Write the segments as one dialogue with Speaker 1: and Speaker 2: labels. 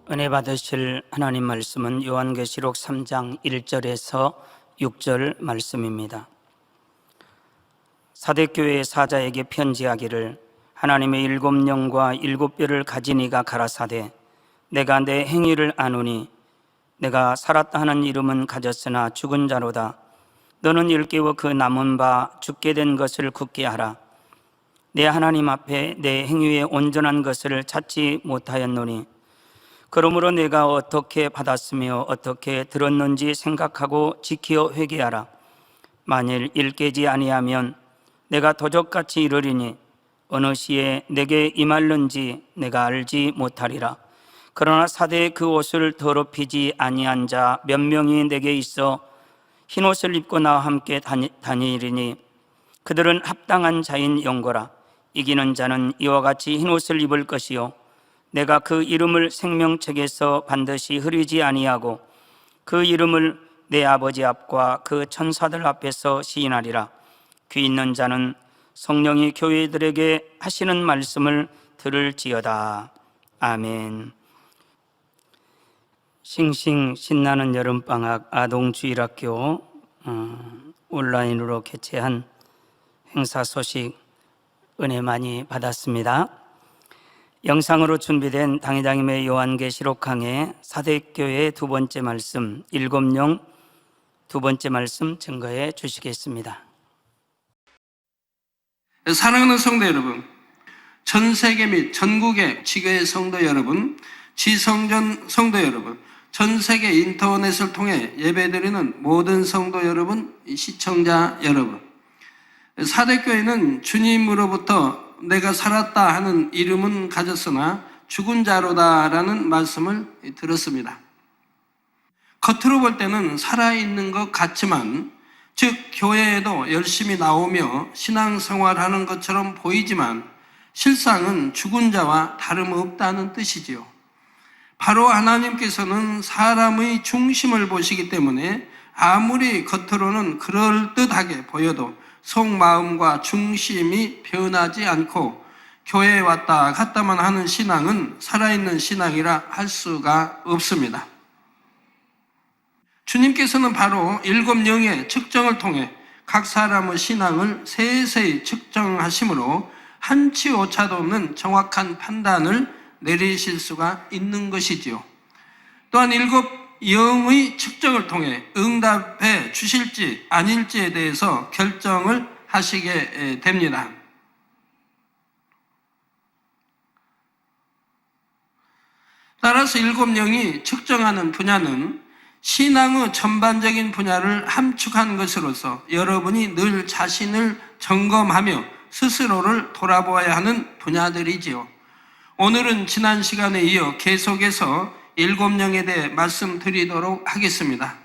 Speaker 1: 은혜 받으실 하나님 말씀은 요한계시록 3장 1절에서 6절 말씀입니다. 사대교회의 사자에게 편지하기를 하나님의 7영과 7뼈를 가진 이가 가라사대 내가 내 행위를 아노니 내가 살았다 하는 이름은 가졌으나 죽은 자로다. 너는 일깨워 그 남은 바 죽게 된 것을 굳게 하라. 내 하나님 앞에 내 행위의 온전한 것을 찾지 못하였노니 그러므로 내가 어떻게 받았으며 어떻게 들었는지 생각하고 지켜 회개하라. 만일 일깨지 아니하면 내가 도적같이 이르리니 어느 시에 내게 임할는지 내가 알지 못하리라. 그러나 사대의 그 옷을 더럽히지 아니한 자 몇 명이 내게 있어 흰옷을 입고 나와 함께 다니리니 그들은 합당한 자인 영거라. 이기는 자는 이와 같이 흰옷을 입을 것이요 내가 그 이름을 생명책에서 반드시 흐리지 아니하고 그 이름을 내 아버지 앞과 그 천사들 앞에서 시인하리라. 귀 있는 자는 성령이 교회들에게 하시는 말씀을 들을지어다. 아멘. 싱싱 신나는 여름방학 아동주일학교 온라인으로 개최한 행사 소식 은혜 많이 받았습니다. 영상으로 준비된 당회장님의 요한계시록 강해 사대교회의 두 번째 말씀 7영 두 번째 말씀 증거해 주시겠습니다.
Speaker 2: 사랑하는 성도 여러분, 전 세계 및 전국의 지교회 성도 여러분, 지성전 성도 여러분, 전 세계 인터넷을 통해 예배드리는 모든 성도 여러분, 시청자 여러분, 사대교회는 주님으로부터 내가 살았다 하는 이름은 가졌으나 죽은 자로다 라는 말씀을 들었습니다. 겉으로 볼 때는 살아있는 것 같지만, 즉 교회에도 열심히 나오며 신앙생활하는 것처럼 보이지만 실상은 죽은 자와 다름없다는 뜻이지요. 바로 하나님께서는 사람의 중심을 보시기 때문에 아무리 겉으로는 그럴듯하게 보여도 속마음과 중심이 변하지 않고 교회에 왔다 갔다만 하는 신앙은 살아있는 신앙이라 할 수가 없습니다. 주님께서는 바로 7영의 측정을 통해 각 사람의 신앙을 세세히 측정하심으로 한치 오차도 없는 정확한 판단을 내리실 수가 있는 것이지요. 또한 7영의 측정을 통해 응답해 주실지 아닐지에 대해서 결정을 하시게 됩니다. 따라서 7영이 측정하는 분야는 신앙의 전반적인 분야를 함축한 것으로서 여러분이 늘 자신을 점검하며 스스로를 돌아보아야 하는 분야들이지요. 오늘은 지난 시간에 이어 계속해서 7영에 대해 말씀드리도록 하겠습니다.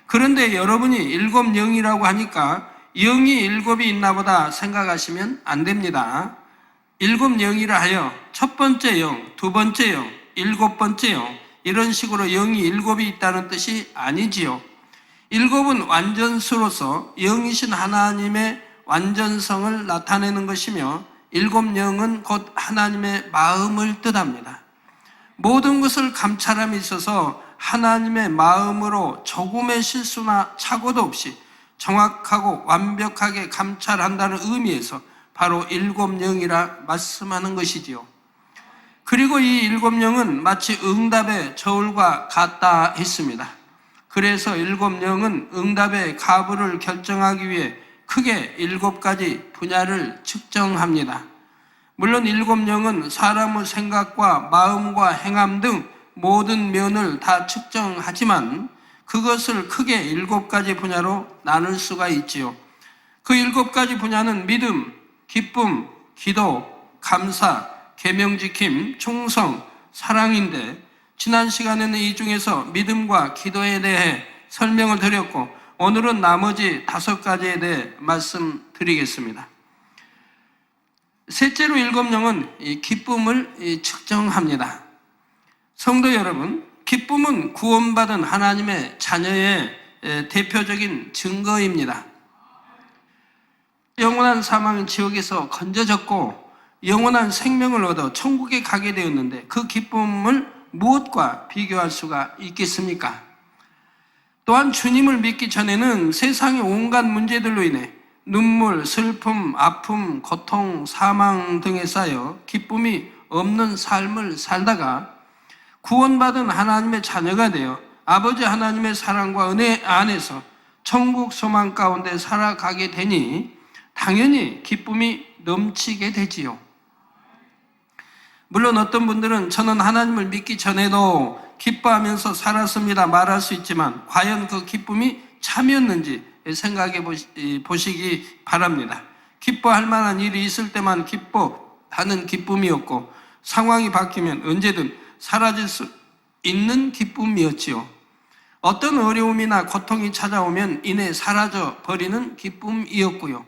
Speaker 2: 그런데 여러분이 7영이라고 하니까 0이 7이 있나 보다 생각하시면 안 됩니다. 7영이라 하여 첫 번째 0, 두 번째 0, 7번째 0 이런 식으로 0이 7이 있다는 뜻이 아니지요. 7은 완전수로서 영이신 하나님의 완전성을 나타내는 것이며 7영은 곧 하나님의 마음을 뜻합니다. 모든 것을 감찰함에 있어서 하나님의 마음으로 조금의 실수나 착오도 없이 정확하고 완벽하게 감찰한다는 의미에서 바로 7영이라 말씀하는 것이지요. 그리고 이 7영은 마치 응답의 저울과 같다 했습니다. 그래서 7영은 응답의 가부를 결정하기 위해 크게 7가지 분야를 측정합니다. 물론 7영은 사람의 생각과 마음과 행함 등 모든 면을 다 측정하지만 그것을 크게 7가지 분야로 나눌 수가 있지요. 그 7가지 분야는 믿음, 기쁨, 기도, 감사, 계명지킴, 충성, 사랑인데 지난 시간에는 이 중에서 믿음과 기도에 대해 설명을 드렸고 오늘은 나머지 5가지에 대해 말씀드리겠습니다. 셋째로 7영은 이 기쁨을 측정합니다. 성도 여러분, 기쁨은 구원받은 하나님의 자녀의 대표적인 증거입니다. 영원한 사망은 지옥에서 건져졌고 영원한 생명을 얻어 천국에 가게 되었는데 그 기쁨을 무엇과 비교할 수가 있겠습니까? 또한 주님을 믿기 전에는 세상의 온갖 문제들로 인해 눈물, 슬픔, 아픔, 고통, 사망 등에 쌓여 기쁨이 없는 삶을 살다가 구원받은 하나님의 자녀가 되어 아버지 하나님의 사랑과 은혜 안에서 천국 소망 가운데 살아가게 되니 당연히 기쁨이 넘치게 되지요. 물론 어떤 분들은 저는 하나님을 믿기 전에도 기뻐하면서 살았습니다 말할 수 있지만 과연 그 기쁨이 참이었는지 생각해 보시기 바랍니다. 기뻐할 만한 일이 있을 때만 기뻐하는 기쁨이었고 상황이 바뀌면 언제든 사라질 수 있는 기쁨이었지요. 어떤 어려움이나 고통이 찾아오면 이내 사라져 버리는 기쁨이었고요.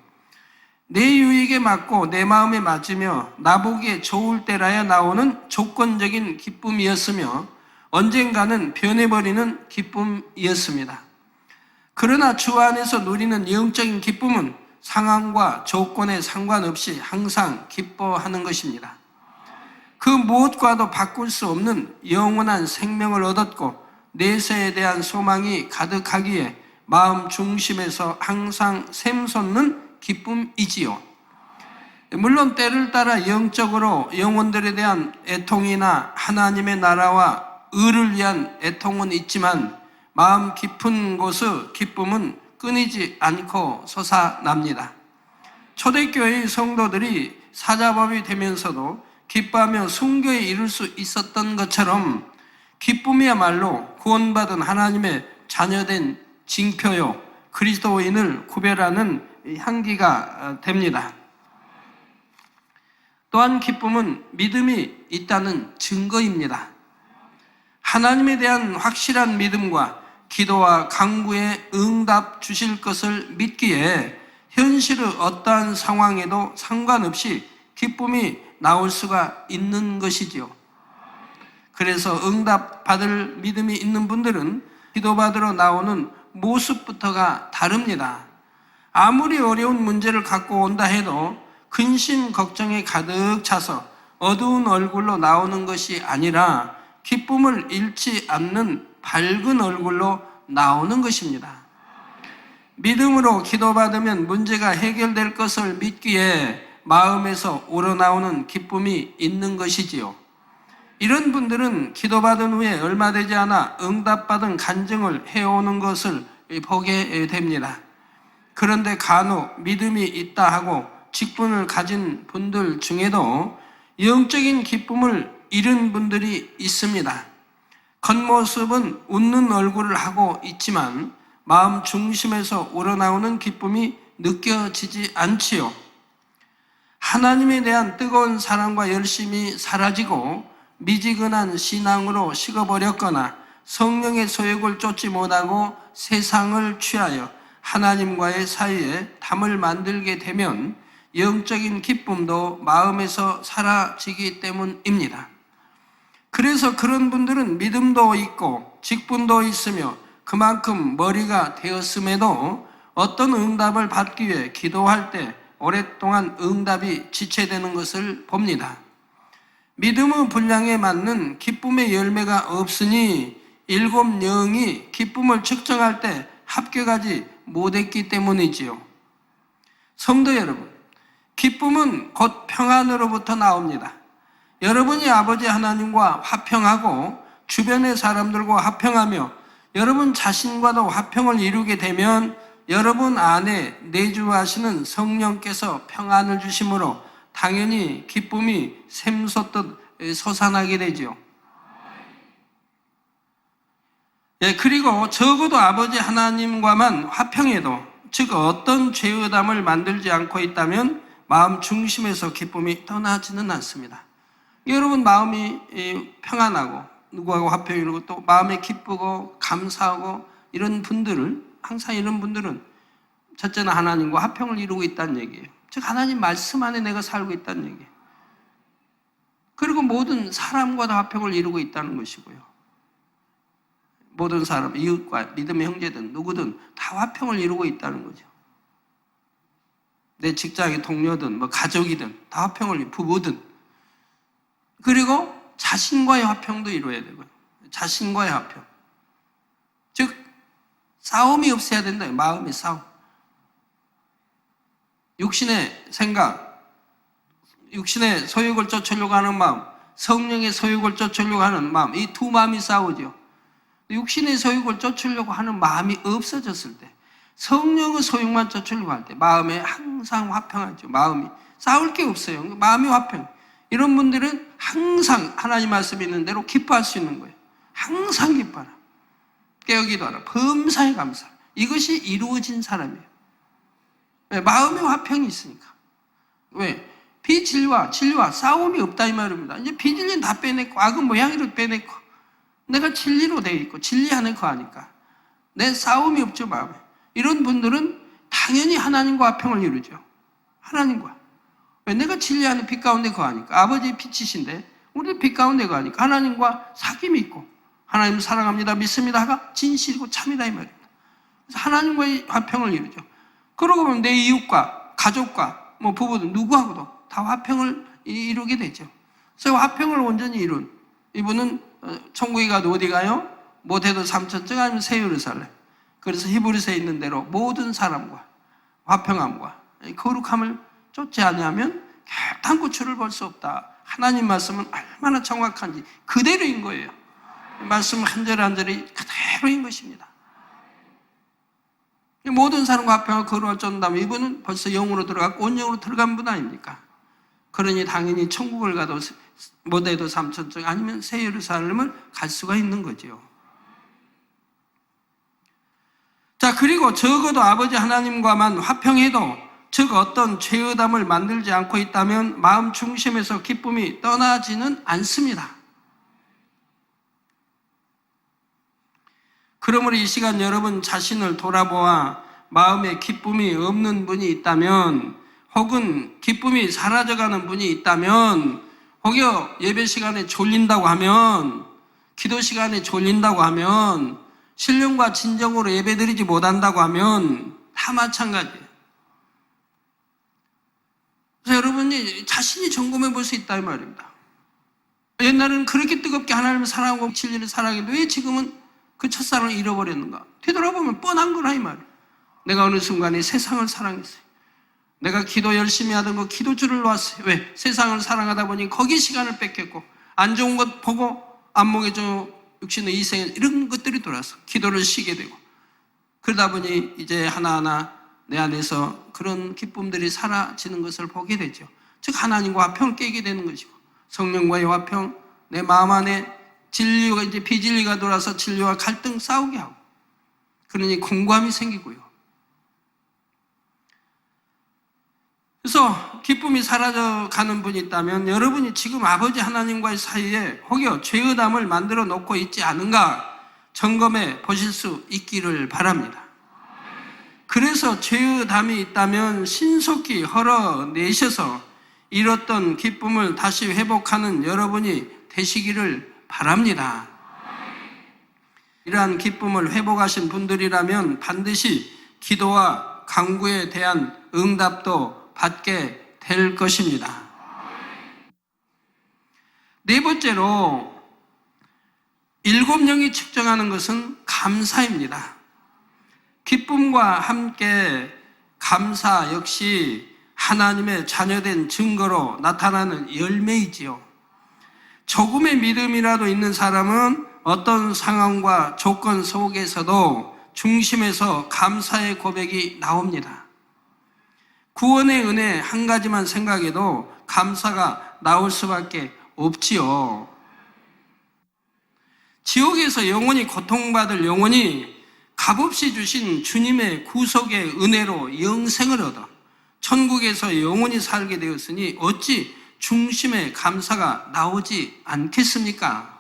Speaker 2: 내 유익에 맞고 내 마음에 맞으며 나보기에 좋을 때라야 나오는 조건적인 기쁨이었으며 언젠가는 변해버리는 기쁨이었습니다. 그러나 주 안에서 누리는 영적인 기쁨은 상황과 조건에 상관없이 항상 기뻐하는 것입니다. 그 무엇과도 바꿀 수 없는 영원한 생명을 얻었고 내세에 대한 소망이 가득하기에 마음 중심에서 항상 샘솟는 기쁨이지요. 물론 때를 따라 영적으로 영혼들에 대한 애통이나 하나님의 나라와 의를 위한 애통은 있지만 마음 깊은 곳의 기쁨은 끊이지 않고 솟아납니다. 초대교회의 성도들이 사자법이 되면서도 기뻐하며 순교에 이를 수 있었던 것처럼 기쁨이야말로 구원받은 하나님의 자녀된 징표요 그리스도인을 구별하는 향기가 됩니다. 또한 기쁨은 믿음이 있다는 증거입니다. 하나님에 대한 확실한 믿음과 기도와 간구에 응답 주실 것을 믿기에 현실의 어떠한 상황에도 상관없이 기쁨이 나올 수가 있는 것이지요. 그래서 응답 받을 믿음이 있는 분들은 기도받으러 나오는 모습부터가 다릅니다. 아무리 어려운 문제를 갖고 온다 해도 근심 걱정에 가득 차서 어두운 얼굴로 나오는 것이 아니라 기쁨을 잃지 않는 밝은 얼굴로 나오는 것입니다. 믿음으로 기도받으면 문제가 해결될 것을 믿기에 마음에서 우러나오는 기쁨이 있는 것이지요. 이런 분들은 기도받은 후에 얼마 되지 않아 응답받은 간증을 해오는 것을 보게 됩니다. 그런데 간혹 믿음이 있다 하고 직분을 가진 분들 중에도 영적인 기쁨을 잃은 분들이 있습니다. 겉모습은 웃는 얼굴을 하고 있지만 마음 중심에서 우러나오는 기쁨이 느껴지지 않지요. 하나님에 대한 뜨거운 사랑과 열심이 사라지고 미지근한 신앙으로 식어버렸거나 성령의 소욕을 쫓지 못하고 세상을 취하여 하나님과의 사이에 담을 만들게 되면 영적인 기쁨도 마음에서 사라지기 때문입니다. 그래서 그런 분들은 믿음도 있고 직분도 있으며 그만큼 머리가 되었음에도 어떤 응답을 받기 위해 기도할 때 오랫동안 응답이 지체되는 것을 봅니다. 믿음의 분량에 맞는 기쁨의 열매가 없으니 7 영이 기쁨을 측정할 때 합격하지 못했기 때문이지요. 성도 여러분, 기쁨은 곧 평안으로부터 나옵니다. 여러분이 아버지 하나님과 화평하고 주변의 사람들과 화평하며 여러분 자신과도 화평을 이루게 되면 여러분 안에 내주하시는 성령께서 평안을 주심으로 당연히 기쁨이 샘솟듯 솟아나게 되죠. 그리고 적어도 아버지 하나님과만 화평해도, 즉 어떤 죄의담을 만들지 않고 있다면 마음 중심에서 기쁨이 떠나지는 않습니다. 여러분 마음이 평안하고 누구하고 화평이 이루고 또 마음이 기쁘고 감사하고 이런 분들을, 항상 이런 분들은 첫째는 하나님과 화평을 이루고 있다는 얘기예요. 즉 하나님 말씀 안에 내가 살고 있다는 얘기예요. 그리고 모든 사람과도 화평을 이루고 있다는 것이고요. 모든 사람, 이웃과 믿음의 형제든 누구든 다 화평을 이루고 있다는 거죠. 내 직장의 동료든 뭐 가족이든 다 화평을, 부부든. 그리고 자신과의 화평도 이루어야 되고요. 자신과의 화평. 즉 싸움이 없어야 된다. 마음의 싸움. 육신의 생각, 육신의 소욕을 쫓으려고 하는 마음, 성령의 소욕을 쫓으려고 하는 마음, 이 두 마음이 싸우죠. 육신의 소욕을 쫓으려고 하는 마음이 없어졌을 때, 성령의 소욕만 쫓으려고 할 때 마음에 항상 화평하죠. 마음이 싸울 게 없어요. 마음이 화평. 이런 분들은 항상 하나님 말씀이 있는 대로 기뻐할 수 있는 거예요. 항상 기뻐하라. 깨어기도하라. 범사에 감사하라. 이것이 이루어진 사람이에요. 왜? 마음의 화평이 있으니까. 왜? 비진리와 진리와 싸움이 없다 이 말입니다. 이제 비진리는 다 빼냈고 악은 모양으로 빼냈고 내가 진리로 되어 있고 진리하는 거 하니까 내 싸움이 없죠. 마음에. 이런 분들은 당연히 하나님과 화평을 이루죠. 하나님과. 왜? 내가 진리하는 빛 가운데 거하니까. 아버지의 빛이신데 우리 빛 가운데 거하니까 하나님과 사귐이 있고 하나님 사랑합니다 믿습니다 하가 진실이고 참이다 이 말입니다. 그래서 하나님과의 화평을 이루죠. 그러고 보면 내 이웃과 가족과 뭐 부부도 누구하고도 다 화평을 이루게 되죠. 그래서 화평을 온전히 이룬 이분은 천국에 가도 어디 가요? 못해도 삼천정 아니면 새 예루살렘. 그래서 히브리서에 있는 대로 모든 사람과 화평함과 거룩함을 쫓지 아니하면 결단코 주를 볼 수 없다. 하나님 말씀은 얼마나 정확한지 그대로인 거예요. 말씀 한 절 한 절이 그대로인 것입니다. 모든 사람과 화평을 거룩을 쫓는다면 이분은 벌써 영으로 들어갔고 온영으로 들어간 분 아닙니까? 그러니 당연히 천국을 가도 못해도 삼천정 아니면 새 예루살렘을 갈 수가 있는 거죠. 자, 그리고 적어도 아버지 하나님과만 화평해도 즉 어떤 죄의담을 만들지 않고 있다면 마음 중심에서 기쁨이 떠나지는 않습니다. 그러므로 이 시간 여러분 자신을 돌아보아 마음에 기쁨이 없는 분이 있다면 혹은 기쁨이 사라져가는 분이 있다면 혹여 예배 시간에 졸린다고 하면 기도 시간에 졸린다고 하면 신령과 진정으로 예배드리지 못한다고 하면 다 마찬가지예요. 그래서 여러분이 자신이 점검해 볼 수 있다 이 말입니다. 옛날에는 그렇게 뜨겁게 하나님을 사랑하고 진리를 사랑했는데 왜 지금은 그 첫사랑을 잃어버렸는가? 되돌아보면 뻔한 거라 이 말이에요. 내가 어느 순간에 세상을 사랑했어요. 내가 기도 열심히 하던 거 기도줄을 놨어요. 왜? 세상을 사랑하다 보니 거기 시간을 뺏겼고 안 좋은 것 보고 안목해져 육신의 이생 이런 것들이 돌아서 기도를 쉬게 되고 그러다 보니 이제 하나하나 내 안에서 그런 기쁨들이 사라지는 것을 보게 되죠. 즉 하나님과 화평을 깨게 되는 것이고 성령과의 화평, 내 마음 안에 진리가 이제 비진리가 돌아서 진리와 갈등 싸우게 하고 그러니 공감이 생기고요. 그래서 기쁨이 사라져가는 분이 있다면 여러분이 지금 아버지 하나님과의 사이에 혹여 죄의담을 만들어 놓고 있지 않은가 점검해 보실 수 있기를 바랍니다. 그래서 죄의담이 있다면 신속히 헐어내셔서 잃었던 기쁨을 다시 회복하는 여러분이 되시기를 바랍니다. 이러한 기쁨을 회복하신 분들이라면 반드시 기도와 간구에 대한 응답도 받게 될 것입니다. 네 번째로 7영이 측정하는 것은 감사입니다. 기쁨과 함께 감사 역시 하나님의 자녀된 증거로 나타나는 열매이지요. 조금의 믿음이라도 있는 사람은 어떤 상황과 조건 속에서도 중심에서 감사의 고백이 나옵니다. 구원의 은혜 한 가지만 생각해도 감사가 나올 수밖에 없지요. 지옥에서 영원히 고통받을 영혼이 값없이 주신 주님의 구속의 은혜로 영생을 얻어 천국에서 영원히 살게 되었으니 어찌 중심의 감사가 나오지 않겠습니까?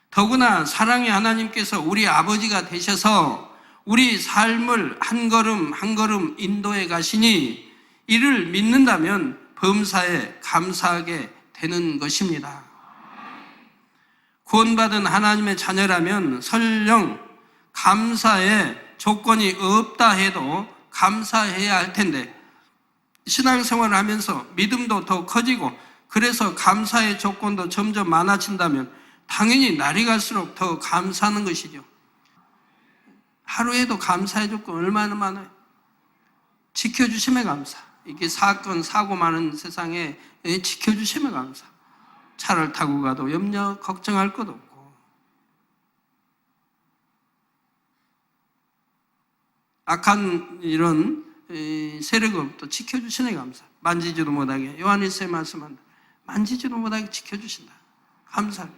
Speaker 2: 더구나 사랑의 하나님께서 우리 아버지가 되셔서 우리 삶을 한 걸음 한 걸음 인도해 가시니 이를 믿는다면 범사에 감사하게 되는 것입니다. 구원받은 하나님의 자녀라면 설령 감사에 조건이 없다 해도 감사해야 할 텐데 신앙생활을 하면서 믿음도 더 커지고 그래서 감사의 조건도 점점 많아진다면 당연히 날이 갈수록 더 감사하는 것이죠. 하루에도 감사의 조건 얼마나 많아요. 지켜주심에 감사. 이게 사건, 사고 많은 세상에 지켜주심에 감사. 차를 타고 가도 염려, 걱정할 것 없고. 악한 이런 세력으로부터 지켜주시네 감사. 만지지도 못하게. 요한일서에 말씀한다. 만지지도 못하게 지켜주신다. 감사.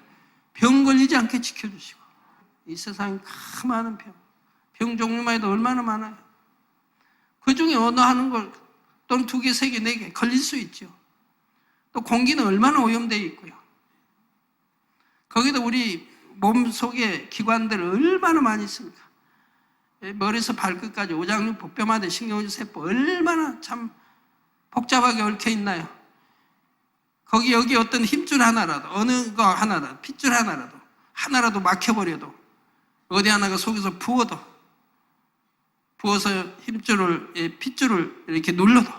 Speaker 2: 병 걸리지 않게 지켜주시고. 이 세상에 많은 병 종류만 해도 얼마나 많아요. 그 중에 어느 하는 걸 또는 2개, 3개, 4개 걸릴 수 있죠. 또 공기는 얼마나 오염되어 있고요. 거기도 우리 몸 속에 기관들 얼마나 많이 있습니까? 머리에서 발끝까지 오장육부, 뼈마다 신경질, 세포 얼마나 참 복잡하게 얽혀 있나요? 거기 여기 어떤 힘줄 하나라도, 어느 거 하나라도, 핏줄 하나라도 막혀버려도, 어디 하나가 속에서 부어서 힘줄을, 핏줄을 이렇게 눌러도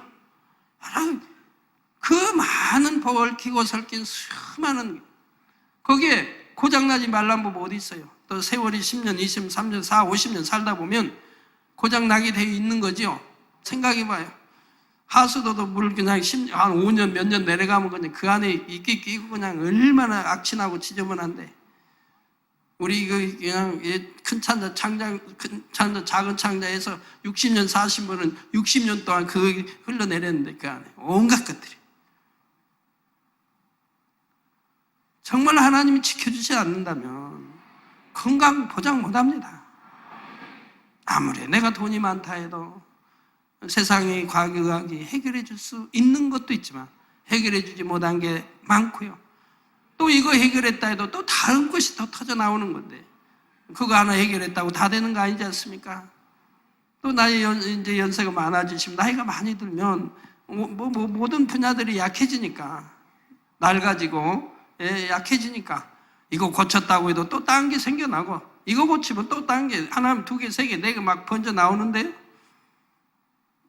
Speaker 2: 그 많은 얽히고 설킨 수많은, 거기에 고장나지 말란 법 어디 있어요? 또 세월이 10년, 20년, 30년, 40, 50년 살다 보면 고장나게 되어 있는 거죠. 생각해봐요. 하수도도 물 그냥 한 5년, 몇 년 내려가면 그냥 그 안에 이끼 끼고 그냥 얼마나 악취나고 지저분한데, 우리 그냥 큰 창자, 작은 창자에서 60년, 40년은 60년 동안 그 흘러내렸는데 그 안에 온갖 것들이. 정말 하나님이 지켜주지 않는다면 건강 보장 못합니다. 아무리 내가 돈이 많다 해도 세상의 과학의학이 해결해 줄 수 있는 것도 있지만 해결해 주지 못한 게 많고요. 또 이거 해결했다 해도 또 다른 것이 더 터져 나오는 건데, 그거 하나 해결했다고 다 되는 거 아니지 않습니까? 또 나이 이제 연세가 많아지시면, 나이가 많이 들면 모든 분야들이 약해지니까, 낡아지고 약해지니까, 이거 고쳤다고 해도 또 다른 게 생겨나고, 이거 고치면 또 다른 게 하나, 2개, 3개, 4개 막 번져 나오는데요.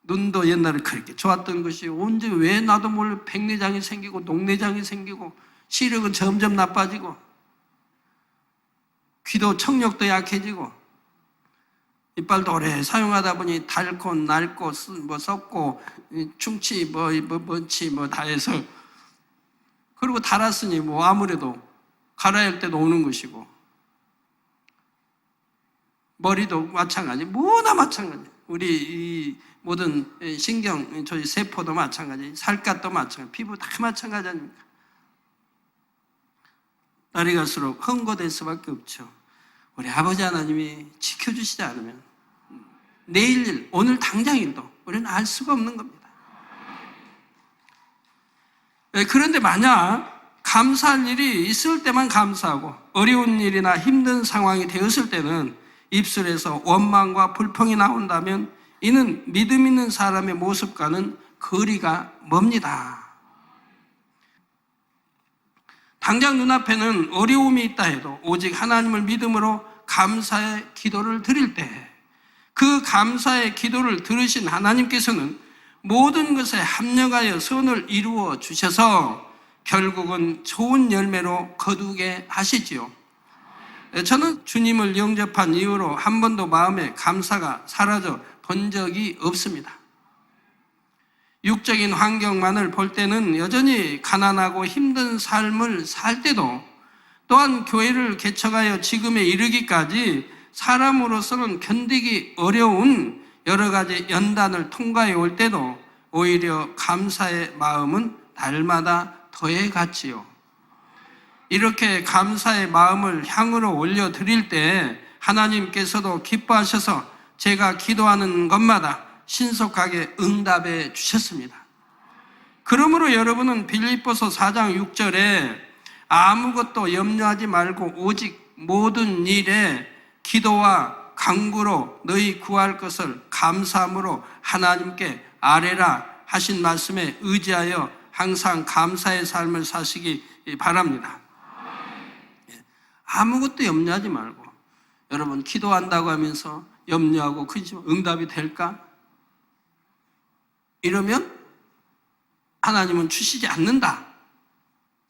Speaker 2: 눈도 옛날에 그렇게 좋았던 것이 언제 왜 나도 몰래 백내장이 생기고 녹내장이 생기고, 시력은 점점 나빠지고, 귀도 청력도 약해지고, 이빨도 오래 사용하다 보니 닳고 낡고 썩고 충치 뭔치 다 해서, 그리고 닳았으니 아무래도 갈아야 할 때도 오는 것이고, 머리도 마찬가지, 뭐나 마찬가지. 우리 이 모든 신경, 저희 세포도 마찬가지, 살갗도 마찬가지, 피부 다 마찬가지 아닙니까? 날이 갈수록 헝거될 수밖에 없죠. 우리 아버지 하나님이 지켜주시지 않으면 내일 일, 오늘 당장 일도 우리는 알 수가 없는 겁니다. 그런데 만약 감사할 일이 있을 때만 감사하고 어려운 일이나 힘든 상황이 되었을 때는 입술에서 원망과 불평이 나온다면 이는 믿음 있는 사람의 모습과는 거리가 멉니다. 당장 눈앞에는 어려움이 있다 해도 오직 하나님을 믿음으로 감사의 기도를 드릴 때, 그 감사의 기도를 들으신 하나님께서는 모든 것에 합력하여 선을 이루어 주셔서 결국은 좋은 열매로 거두게 하시지요. 저는 주님을 영접한 이후로 한 번도 마음에 감사가 사라져 본 적이 없습니다. 육적인 환경만을 볼 때는 여전히 가난하고 힘든 삶을 살 때도, 또한 교회를 개척하여 지금에 이르기까지 사람으로서는 견디기 어려운 여러 가지 연단을 통과해 올 때도 오히려 감사의 마음은 날마다 더해 갔지요. 이렇게 감사의 마음을 향으로 올려드릴 때 하나님께서도 기뻐하셔서 제가 기도하는 것마다 신속하게 응답해 주셨습니다. 그러므로 여러분은 빌립보서 4장 6절에 아무것도 염려하지 말고 오직 모든 일에 기도와 간구로 너희 구할 것을 감사함으로 하나님께 아뢰라 하신 말씀에 의지하여 항상 감사의 삶을 사시기 바랍니다. 아무것도 염려하지 말고, 여러분 기도한다고 하면서 염려하고 응답이 될까? 이러면 하나님은 주시지 않는다,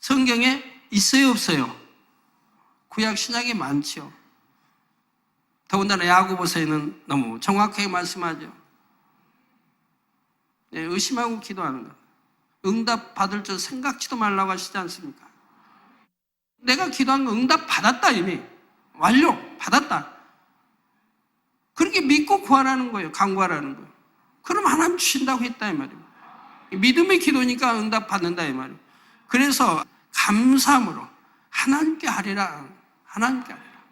Speaker 2: 성경에 있어요, 없어요? 구약 신약에 많지요. 더군다나 야고보서에는 너무 정확하게 말씀하죠. 의심하고 기도하는 것. 응답 받을 줄 생각지도 말라고 하시지 않습니까? 내가 기도한 거 응답 받았다, 이미. 완료, 받았다. 그렇게 믿고 구하라는 거예요. 간구하라는 거예요. 그럼 하나님 주신다고 했다, 이 말이에요. 믿음의 기도니까 응답 받는다, 이 말이에요. 그래서 감사함으로 하나님께 하리라. 하나님께 하리라.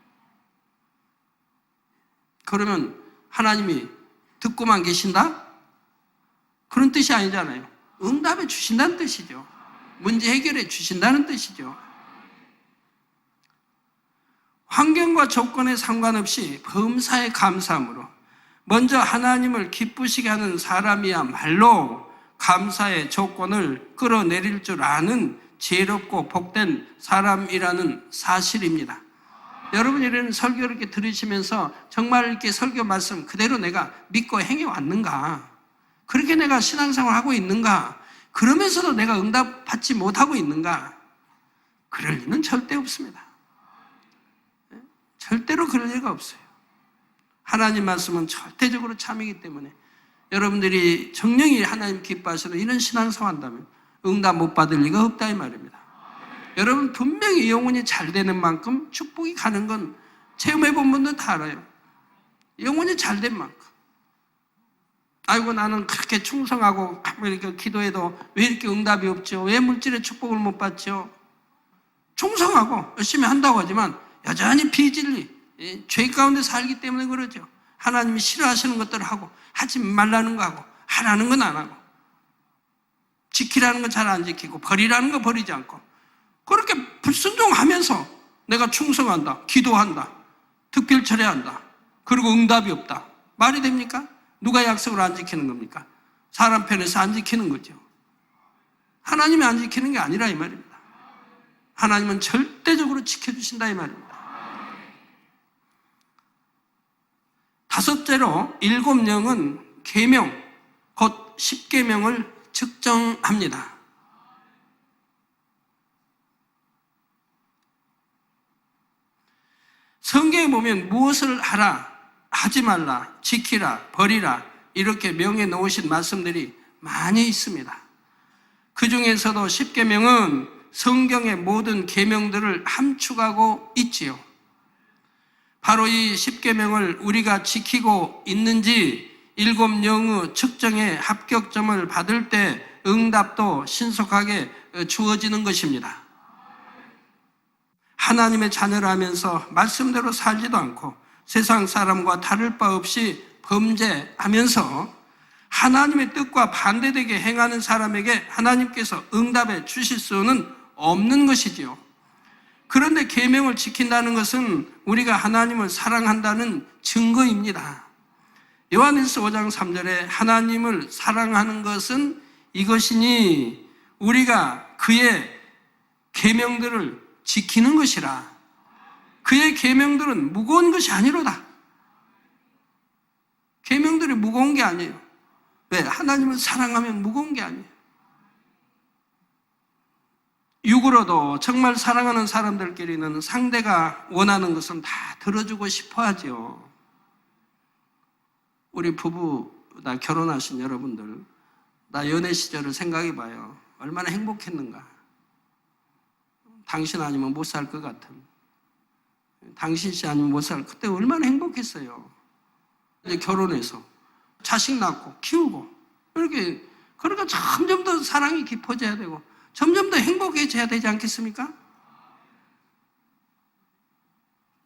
Speaker 2: 그러면 하나님이 듣고만 계신다? 그런 뜻이 아니잖아요. 응답해 주신다는 뜻이죠. 문제 해결해 주신다는 뜻이죠. 환경과 조건에 상관없이 범사에 감사함으로 먼저 하나님을 기쁘시게 하는 사람이야말로 감사의 조건을 끌어내릴 줄 아는 지혜롭고 복된 사람이라는 사실입니다. 여러분이 이런 설교를 이렇게 들으시면서 정말 이렇게 설교 말씀 그대로 내가 믿고 행해왔는가? 그렇게 내가 신앙생활을 하고 있는가? 그러면서도 내가 응답 받지 못하고 있는가? 그럴 리는 절대 없습니다. 절대로 그럴 리가 없어요. 하나님 말씀은 절대적으로 참이기 때문에 여러분들이 정령이 하나님 기뻐하시는 이런 신앙생활 한다면 응답 못 받을 리가 없다, 이 말입니다. 여러분 분명히 영혼이 잘 되는 만큼 축복이 가는 건 체험해본 분들 다 알아요. 영혼이 잘 된 만큼. 아이고 나는 그렇게 충성하고 이렇게 기도해도 왜 이렇게 응답이 없죠? 왜 물질의 축복을 못 받죠? 충성하고 열심히 한다고 하지만 여전히 비진리, 죄 가운데 살기 때문에 그러죠. 하나님이 싫어하시는 것들을 하고 하지 말라는 거 하고 하라는 건 안 하고 지키라는 건 잘 안 지키고 버리라는 거 버리지 않고 그렇게 불순종하면서 내가 충성한다, 기도한다, 특별 철회한다, 그리고 응답이 없다. 말이 됩니까? 누가 약속을 안 지키는 겁니까? 사람 편에서 안 지키는 거죠. 하나님이 안 지키는 게 아니라 이 말입니다. 하나님은 절대적으로 지켜주신다, 이 말입니다. 다섯째로 일곱 영은 계명, 곧 십계명을 측정합니다. 성경에 보면 무엇을 하라, 하지 말라, 지키라, 버리라 이렇게 명해 놓으신 말씀들이 많이 있습니다. 그 중에서도 십계명은 성경의 모든 계명들을 함축하고 있지요. 바로 이 십계명을 우리가 지키고 있는지 일곱 영의 측정에 합격점을 받을 때 응답도 신속하게 주어지는 것입니다. 하나님의 자녀라면서 말씀대로 살지도 않고 세상 사람과 다를 바 없이 범죄하면서 하나님의 뜻과 반대되게 행하는 사람에게 하나님께서 응답해 주실 수는 없는 것이지요. 그런데 계명을 지킨다는 것은 우리가 하나님을 사랑한다는 증거입니다. 요한일서 5장 3절에 하나님을 사랑하는 것은 이것이니 우리가 그의 계명들을 지키는 것이라. 그의 계명들은 무거운 것이 아니로다. 계명들이 무거운 게 아니에요. 왜? 하나님을 사랑하면 무거운 게 아니에요. 육으로도 정말 사랑하는 사람들끼리는 상대가 원하는 것은 다 들어주고 싶어 하죠. 우리 부부, 나 결혼하신 여러분들, 나 연애 시절을 생각해 봐요. 얼마나 행복했는가. 당신 아니면 못 살 것 같은. 당신 씨 아니면 못 살. 그때 얼마나 행복했어요. 이제 결혼해서 자식 낳고 키우고 이렇게 그러니까 점점 더 사랑이 깊어져야 되고 점점 더 행복해져야 되지 않겠습니까?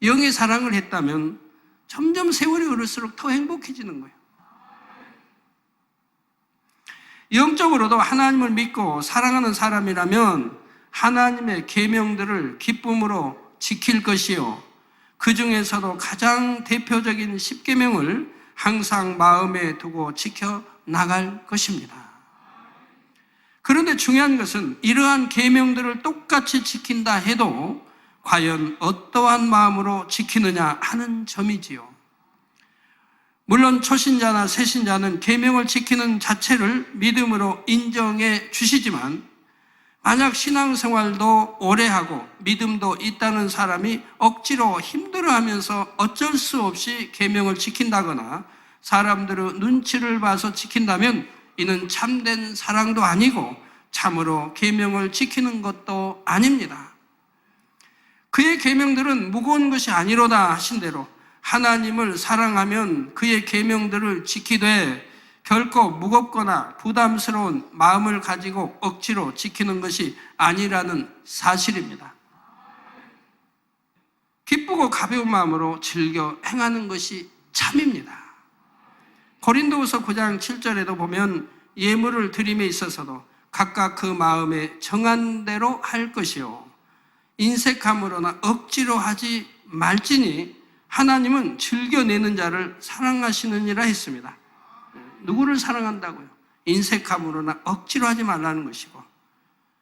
Speaker 2: 영의 사랑을 했다면 점점 세월이 흐를수록 더 행복해지는 거예요. 영적으로도 하나님을 믿고 사랑하는 사람이라면 하나님의 계명들을 기쁨으로 지킬 것이요. 그 중에서도 가장 대표적인 십계명을 항상 마음에 두고 지켜나갈 것입니다. 그런데 중요한 것은 이러한 계명들을 똑같이 지킨다 해도 과연 어떠한 마음으로 지키느냐 하는 점이지요. 물론 초신자나 새신자는 계명을 지키는 자체를 믿음으로 인정해 주시지만 만약 신앙생활도 오래 하고 믿음도 있다는 사람이 억지로 힘들어하면서 어쩔 수 없이 계명을 지킨다거나 사람들의 눈치를 봐서 지킨다면 이는 참된 사랑도 아니고 참으로 계명을 지키는 것도 아닙니다. 그의 계명들은 무거운 것이 아니로다 하신 대로 하나님을 사랑하면 그의 계명들을 지키되 결코 무겁거나 부담스러운 마음을 가지고 억지로 지키는 것이 아니라는 사실입니다. 기쁘고 가벼운 마음으로 즐겨 행하는 것이 참입니다. 고린도후서 9장 7절에도 보면 예물을 드림에 있어서도 각각 그 마음에 정한 대로 할 것이요 인색함으로나 억지로 하지 말지니 하나님은 즐겨내는 자를 사랑하시느니라 했습니다. 누구를 사랑한다고요? 인색함으로나 억지로 하지 말라는 것이고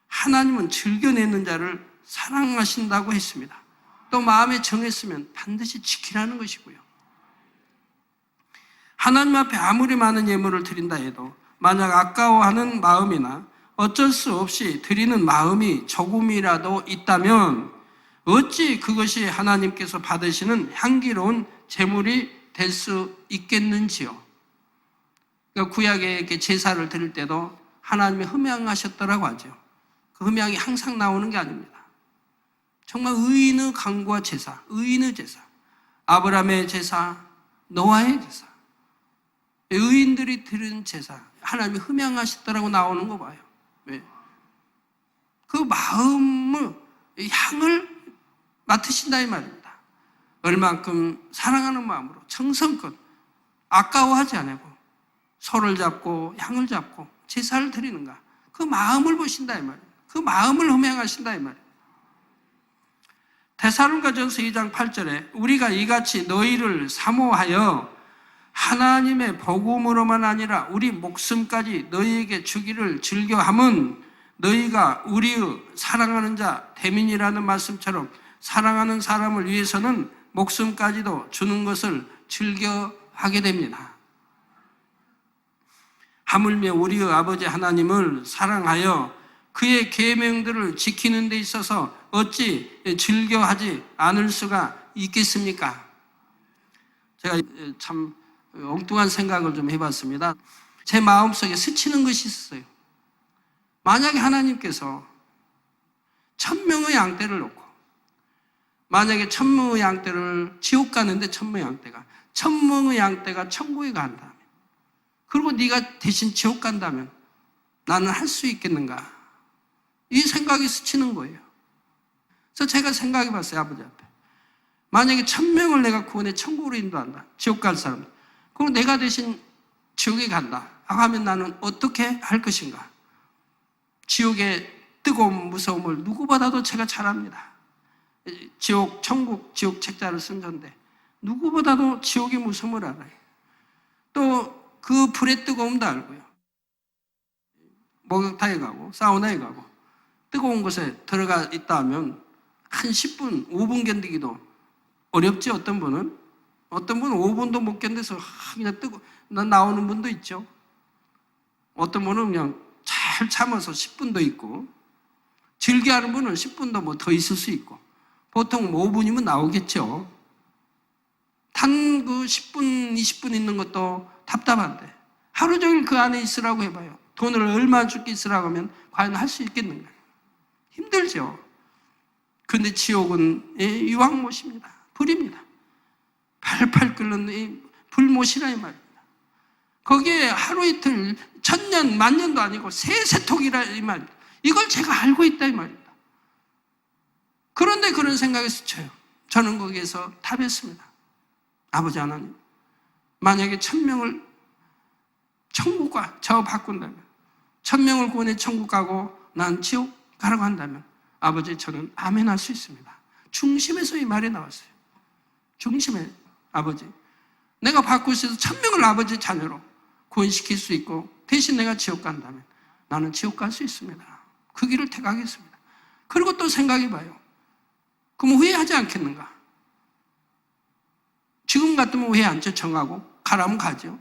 Speaker 2: 하나님은 즐겨내는 자를 사랑하신다고 했습니다. 또 마음에 정했으면 반드시 지키라는 것이고요. 하나님 앞에 아무리 많은 예물을 드린다 해도 만약 아까워하는 마음이나 어쩔 수 없이 드리는 마음이 조금이라도 있다면 어찌 그것이 하나님께서 받으시는 향기로운 제물이 될 수 있겠는지요? 그러니까 구약에 이렇게 제사를 드릴 때도 하나님이 흠양하셨더라고 하죠. 그 흠양이 항상 나오는 게 아닙니다. 정말 의인의 강구와 제사, 의인의 제사, 아브라함의 제사, 노아의 제사, 의인들이 드린 제사, 하나님이 흠양하셨더라고 나오는 거 봐요. 왜? 그 마음을, 향을 맡으신다 이 말입니다. 얼만큼 사랑하는 마음으로 정성껏 아까워하지 않고 소를 잡고 향을 잡고 제사를 드리는가, 그 마음을 보신다 이 말입니다. 그 마음을 흠양하신다 이 말입니다. 데살로니가전서 2장 8절에 우리가 이같이 너희를 사모하여 하나님의 복음으로만 아니라 우리 목숨까지 너희에게 주기를 즐겨함은 너희가 우리의 사랑하는 자 대민이라는 말씀처럼 사랑하는 사람을 위해서는 목숨까지도 주는 것을 즐겨하게 됩니다. 하물며 우리의 아버지 하나님을 사랑하여 그의 계명들을 지키는 데 있어서 어찌 즐겨하지 않을 수가 있겠습니까? 제가 참 엉뚱한 생각을 좀 해봤습니다. 제 마음속에 스치는 것이 있었어요. 만약에 하나님께서 1000명의 양떼를 놓고 만약에 1000명의 양떼를 지옥 가는데 1000명의 양떼가 1000명의 양떼가 천국에 간다면 그리고 네가 대신 지옥 간다면 나는 할 수 있겠는가? 이 생각이 스치는 거예요. 그래서 제가 생각해 봤어요. 아버지 앞에 만약에 1000명을 내가 구원해 천국으로 인도한다, 지옥 갈 사람, 그럼 내가 대신 지옥에 간다 하면 나는 어떻게 할 것인가? 지옥의 뜨거운 무서움을 누구보다도 제가 잘 압니다. 지옥, 천국, 지옥 책자를 쓴 전데 누구보다도 지옥의 무서움을 알아요. 또 그 불의 뜨거움도 알고요. 목욕탕에 가고 사우나에 가고 뜨거운 곳에 들어가 있다 하면 한 10분, 5분 견디기도 어렵지. 어떤 분은 5분도 못 견뎌서 그냥 난 나오는 분도 있죠. 어떤 분은 그냥 잘 참아서 10분도 있고, 즐겨하는 분은 10분도 뭐 더 있을 수 있고, 보통 5분이면 나오겠죠. 단 그 10분, 20분 있는 것도 답답한데 하루 종일 그 안에 있으라고 해봐요. 돈을 얼마 줄게 있으라고 하면 과연 할 수 있겠는가? 힘들죠. 그런데 지옥은 유황못입니다. 불입니다. 팔팔 끓는 이 불못이라 이 말입니다. 거기에 하루 이틀, 1000년, 10,000년도 아니고 세세톡이라 이 말입니다. 이걸 제가 알고 있다 이 말입니다. 그런데 그런 생각이 스쳐요. 저는 거기에서 답했습니다. 아버지 하나님, 만약에 1000명을 천국과 저 바꾼다면, 1000명을 구원해 천국 가고 난 지옥 가라고 한다면 아버지 저는 아멘 할 수 있습니다. 중심에서 이 말이 나왔어요. 중심에 아버지, 내가 바꿀 수 있어서 1000명을 아버지 자녀로 구원시킬 수 있고 대신 내가 지옥 간다면 나는 지옥 갈 수 있습니다. 그 길을 택하겠습니다. 그리고 또 생각해봐요. 그럼 후회하지 않겠는가? 지금 같으면 후회 안 정하고 가라면 가죠.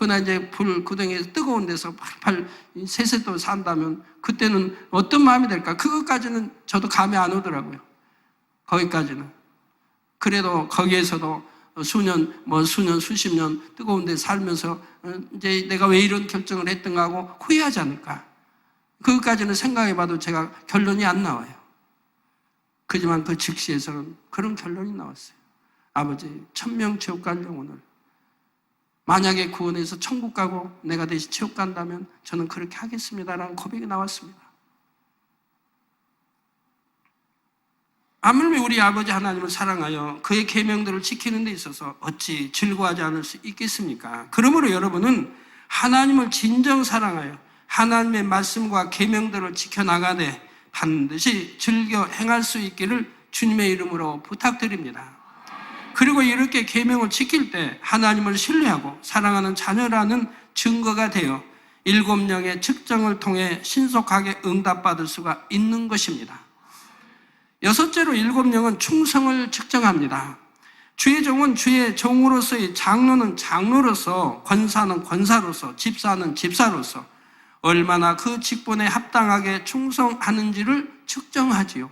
Speaker 2: 그러나 이제 불 구덩이에서 뜨거운 데서 팔팔 세세도 산다면 그때는 어떤 마음이 될까? 그것까지는 저도 감이 안 오더라고요. 거기까지는. 그래도 거기에서도 수십 년 뜨거운 데 살면서 이제 내가 왜 이런 결정을 했던가 하고 후회하지 않을까? 그것까지는 생각해 봐도 제가 결론이 안 나와요. 그지만 그 즉시에서는 그런 결론이 나왔어요. 아버지, 천명체육 갈 영혼을 만약에 구원해서 천국 가고 내가 대신 지옥 간다면 저는 그렇게 하겠습니다라는 고백이 나왔습니다. 아무리 우리 아버지 하나님을 사랑하여 그의 계명들을 지키는 데 있어서 어찌 즐거워하지 않을 수 있겠습니까? 그러므로 여러분은 하나님을 진정 사랑하여 하나님의 말씀과 계명들을 지켜나가되 반드시 즐겨 행할 수 있기를 주님의 이름으로 부탁드립니다. 그리고 이렇게 계명을 지킬 때 하나님을 신뢰하고 사랑하는 자녀라는 증거가 되어 7명의 측정을 통해 신속하게 응답받을 수가 있는 것입니다. 여섯째로 7명은 충성을 측정합니다. 주의 종은 주의 종으로서의, 장로는 장로로서, 권사는 권사로서, 집사는 집사로서 얼마나 그 직분에 합당하게 충성하는지를 측정하지요.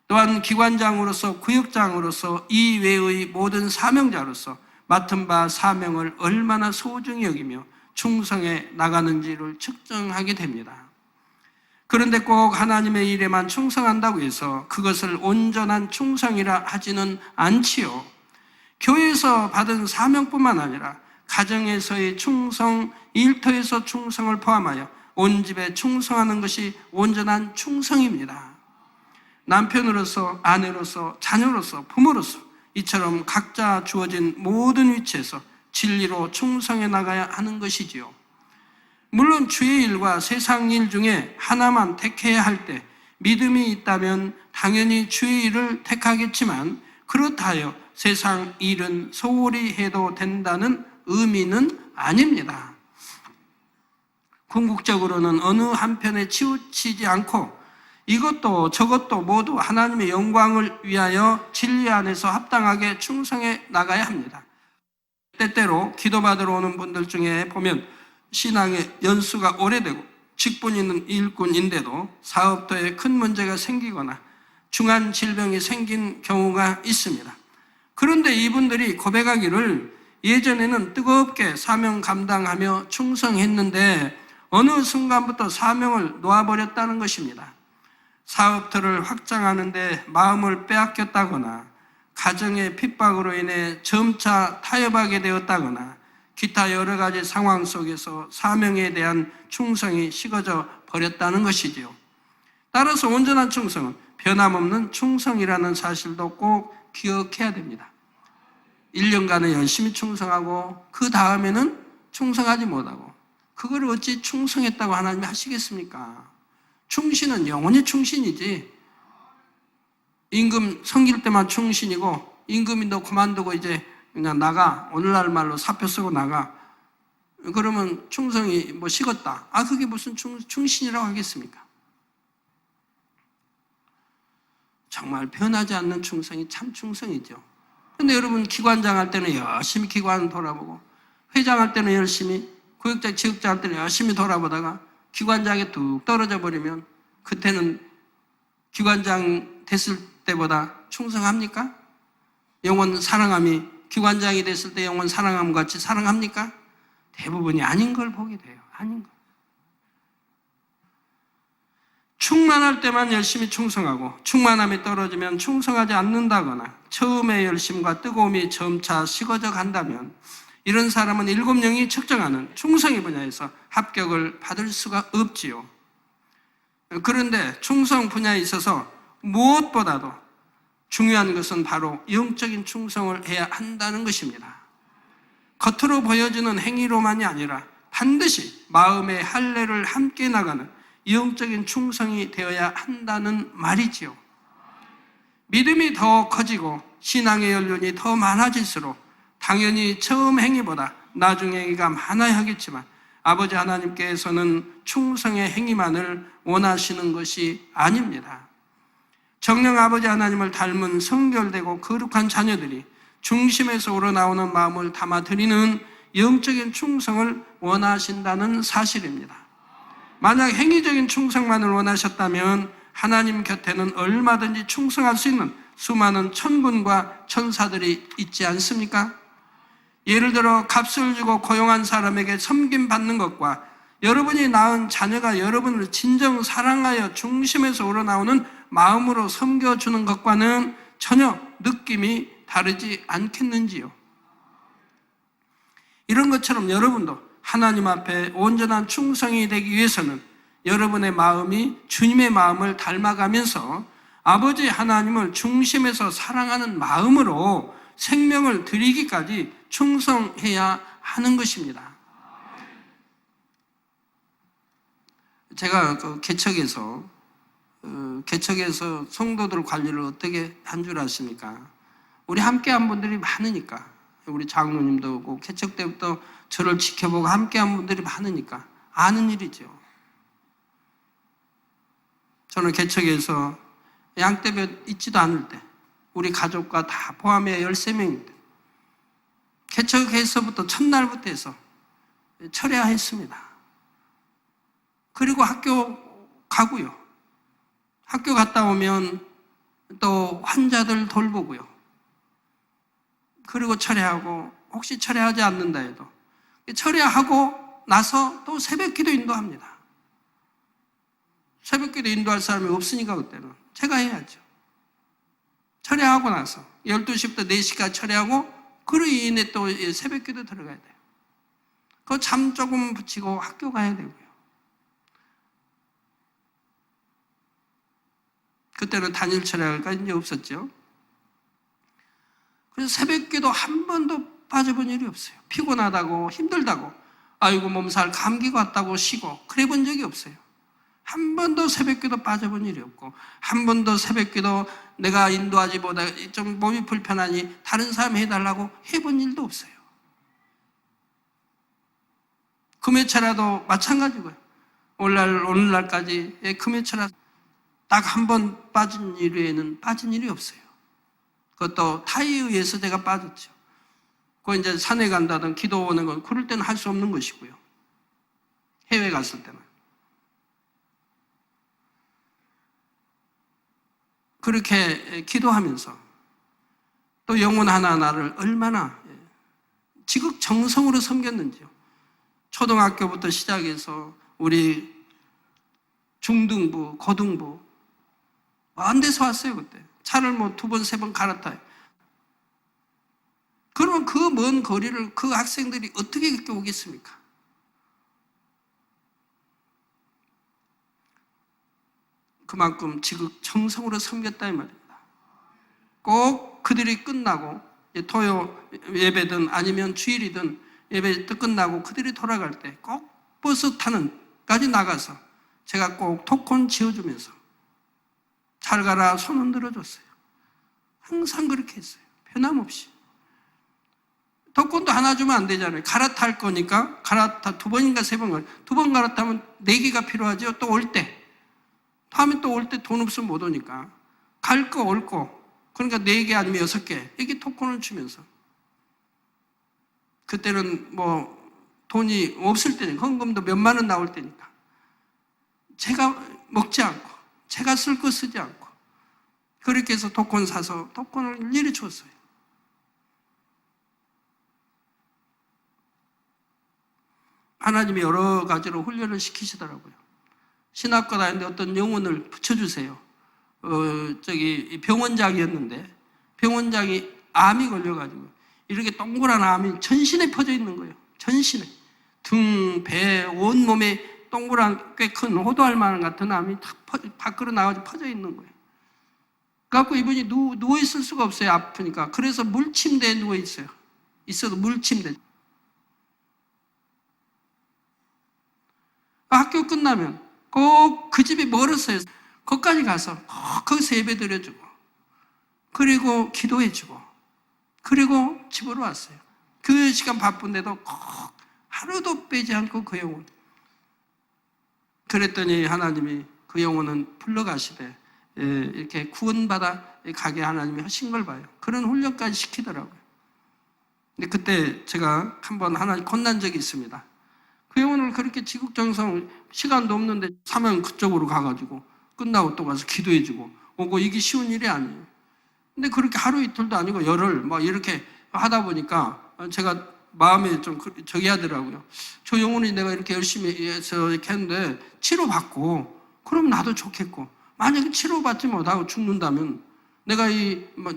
Speaker 2: 또한 기관장으로서, 구역장으로서, 이외의 모든 사명자로서 맡은 바 사명을 얼마나 소중히 여기며 충성해 나가는지를 측정하게 됩니다. 그런데 꼭 하나님의 일에만 충성한다고 해서 그것을 온전한 충성이라 하지는 않지요. 교회에서 받은 사명뿐만 아니라 가정에서의 충성, 일터에서 충성을 포함하여 온 집에 충성하는 것이 온전한 충성입니다. 남편으로서, 아내로서, 자녀로서, 부모로서 이처럼 각자 주어진 모든 위치에서 진리로 충성해 나가야 하는 것이지요. 물론 주의 일과 세상 일 중에 하나만 택해야 할 때 믿음이 있다면 당연히 주의 일을 택하겠지만 그렇다 하여 세상 일은 소홀히 해도 된다는 의미는 아닙니다. 궁극적으로는 어느 한편에 치우치지 않고 이것도 저것도 모두 하나님의 영광을 위하여 진리 안에서 합당하게 충성해 나가야 합니다. 때때로 기도받으러 오는 분들 중에 보면 신앙의 연수가 오래되고 직분 있는 일꾼인데도 사업터에 큰 문제가 생기거나 중한 질병이 생긴 경우가 있습니다. 그런데 이분들이 고백하기를 예전에는 뜨겁게 사명 감당하며 충성했는데 어느 순간부터 사명을 놓아버렸다는 것입니다. 사업터를 확장하는데 마음을 빼앗겼다거나 가정의 핍박으로 인해 점차 타협하게 되었다거나 기타 여러 가지 상황 속에서 사명에 대한 충성이 식어져 버렸다는 것이지요. 따라서 온전한 충성은 변함없는 충성이라는 사실도 꼭 기억해야 됩니다. 1년간은 열심히 충성하고 그 다음에는 충성하지 못하고 그걸 어찌 충성했다고 하나님이 하시겠습니까? 충신은 영원히 충신이지 임금 섬길 때만 충신이고 임금이 너 그만두고 이제 그냥 나가, 오늘날 말로 사표 쓰고 나가, 그러면 충성이 뭐 식었다. 그게 무슨 충신이라고 하겠습니까? 정말 변하지 않는 충성이 참 충성이죠. 근데 여러분 기관장 할 때는 열심히 기관 돌아보고 회장 할 때는 열심히, 구역장, 지역장 할 때는 열심히 돌아보다가 기관장에 뚝 떨어져 버리면 그때는 기관장 됐을 때보다 충성합니까? 영원 사랑함이 기관장이 됐을 때 영원 사랑함 같이 사랑합니까? 대부분이 아닌 걸 보게 돼요. 아닌 걸. 충만할 때만 열심히 충성하고 충만함이 떨어지면 충성하지 않는다거나 처음의 열심과 뜨거움이 점차 식어져 간다면 이런 사람은 7명이 측정하는 충성의 분야에서 합격을 받을 수가 없지요. 그런데 충성 분야에 있어서 무엇보다도 중요한 것은 바로 영적인 충성을 해야 한다는 것입니다. 겉으로 보여지는 행위로만이 아니라 반드시 마음의 할례를 함께 나가는 영적인 충성이 되어야 한다는 말이지요. 믿음이 더 커지고 신앙의 연륜이 더 많아질수록 당연히 처음 행위보다 나중 행위가 많아야 하겠지만 아버지 하나님께서는 충성의 행위만을 원하시는 것이 아닙니다. 정녕 아버지 하나님을 닮은 성결되고 거룩한 자녀들이 중심에서 우러나오는 마음을 담아드리는 영적인 충성을 원하신다는 사실입니다. 만약 행위적인 충성만을 원하셨다면 하나님 곁에는 얼마든지 충성할 수 있는 수많은 천군과 천사들이 있지 않습니까? 예를 들어 값을 주고 고용한 사람에게 섬김받는 것과 여러분이 낳은 자녀가 여러분을 진정 사랑하여 중심에서 우러나오는 마음으로 섬겨주는 것과는 전혀 느낌이 다르지 않겠는지요? 이런 것처럼 여러분도 하나님 앞에 온전한 충성이 되기 위해서는 여러분의 마음이 주님의 마음을 닮아가면서 아버지 하나님을 중심에서 사랑하는 마음으로 생명을 드리기까지 충성해야 하는 것입니다. 제가 그 개척에서 성도들 관리를 어떻게 한 줄 아십니까? 우리 함께 한 분들이 많으니까, 우리 장로님도 오고 개척 때부터 저를 지켜보고 함께 한 분들이 많으니까 아는 일이죠. 저는 개척에서 양떼별 있지도 않을 때 우리 가족과 다 포함해 13명인데 개척해서부터 첫날부터 해서 철야했습니다. 그리고 학교 가고요. 학교 갔다 오면 또 환자들 돌보고요. 그리고 철야하고, 혹시 철야하지 않는다 해도 철야하고 나서 또 새벽기도 인도합니다. 새벽기도 인도할 사람이 없으니까 그때는 제가 해야죠. 철야하고 나서 12시부터 4시까지 철야하고 그로 인해 또 새벽기도 들어가야 돼요. 그 잠 조금 붙이고 학교 가야 되고요. 그때는 단일 철야가 이제 없었죠. 그래서 새벽기도 한 번도 빠져본 일이 없어요. 피곤하다고 힘들다고 아이고 몸살 감기가 왔다고 쉬고 그래 본 적이 없어요. 한 번도 새벽기도 빠져본 일이 없고, 한 번도 새벽기도 내가 인도하지 보다 좀 몸이 불편하니 다른 사람이 해달라고 해본 일도 없어요. 금요철야도 마찬가지고요. 오늘날까지 금요철야 딱 한 번 빠진 일 외에는 빠진 일이 없어요. 그것도 타의에 의해서 제가 빠졌죠. 그 이제 산에 간다든 기도 오는 건 그럴 때는 할 수 없는 것이고요. 해외 갔을 때는. 그렇게 기도하면서 또 영혼 하나하나를 얼마나 지극정성으로 섬겼는지요. 초등학교부터 시작해서 우리 중등부, 고등부 먼 데서 왔어요. 그때 차를 뭐 2번, 3번 갈아타요. 그러면 그 먼 거리를 그 학생들이 어떻게 이렇게 오겠습니까? 그만큼 지극정성으로 섬겼다 이 말입니다. 꼭 그들이 끝나고 토요 예배든 아니면 주일이든 예배 끝나고 그들이 돌아갈 때 꼭 버스 타는까지 나가서 제가 꼭 토큰 지어주면서 잘 가라 손 흔들어 줬어요. 항상 그렇게 했어요. 변함없이. 토큰도 하나 주면 안 되잖아요. 갈아탈 거니까 2번인가 3번 2번 갈아타면 4개가 필요하죠. 또 올 때. 다음에 또 올 때 돈 없으면 못 오니까 갈 거 올 거 그러니까 4개 아니면 6개 이렇게 토큰을 주면서 그때는 뭐 돈이 없을 때니까 헌금도 몇만 원 나올 때니까 제가 먹지 않고 제가 쓸 거 쓰지 않고 그렇게 해서 토큰 사서 토큰을 일일이 줬어요. 하나님이 여러 가지로 훈련을 시키시더라고요. 신학과 다니는데 어떤 영혼을 붙여주세요. 병원장이었는데 병원장이 암이 걸려가지고 이렇게 동그란 암이 전신에 퍼져 있는 거예요. 전신에. 등, 배, 온몸에 동그란 꽤 큰 호두알 만한 같은 암이 탁 밖으로 나와서 퍼져 있는 거예요. 그래갖고 이분이 누워있을 수가 없어요. 아프니까. 그래서 물침대에 누워있어요. 있어도 물침대. 학교 끝나면 꼭 그 집이 멀었어요. 거기까지 가서 꼭 거기서 예배 드려주고 그리고 기도해주고 그리고 집으로 왔어요. 그 시간 바쁜데도 꼭 하루도 빼지 않고 그 영혼. 그랬더니 하나님이 그 영혼은 불러가시되 이렇게 구원받아 가게 하나님이 하신 걸 봐요. 그런 훈련까지 시키더라고요. 근데 그때 제가 한번 하나 혼난 적이 있습니다. 그 영혼을 그렇게 지극정성, 시간도 없는데 사면 그쪽으로 가가지고 끝나고 또 가서 기도해주고 오고, 이게 쉬운 일이 아니에요. 근데 그렇게 하루 이틀도 아니고 열흘 막 이렇게 하다 보니까 제가 마음에 좀 저기 하더라고요. 저 영혼이 내가 이렇게 열심히 해서 이렇게 했는데 치료받고 그럼 나도 좋겠고, 만약에 치료받지 못하고 죽는다면 내가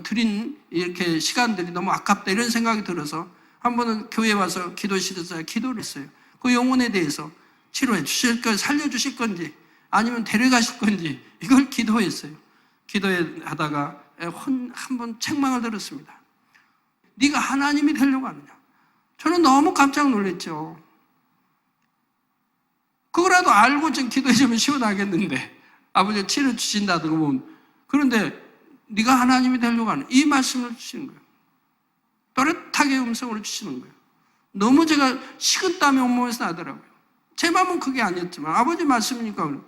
Speaker 2: 드린 이렇게 시간들이 너무 아깝다 이런 생각이 들어서 한 번은 교회에 와서 기도실에서 기도를 했어요. 그 영혼에 대해서 치료해 주실 거, 살려주실 건지 아니면 데려가실 건지 이걸 기도했어요. 기도하다가 한 번 책망을 들었습니다. 네가 하나님이 되려고 하느냐? 저는 너무 깜짝 놀랐죠. 그거라도 알고 좀 기도해주면 시원하겠는데, 아버지가 치료 주신다든가 뭐. 그런데 네가 하나님이 되려고 하는 이 말씀을 주시는 거예요. 또렷하게 음성으로 주시는 거예요. 너무 제가 식은땀이 온몸에서 나더라고요. 제 마음은 그게 아니었지만 아버지 말씀이니까.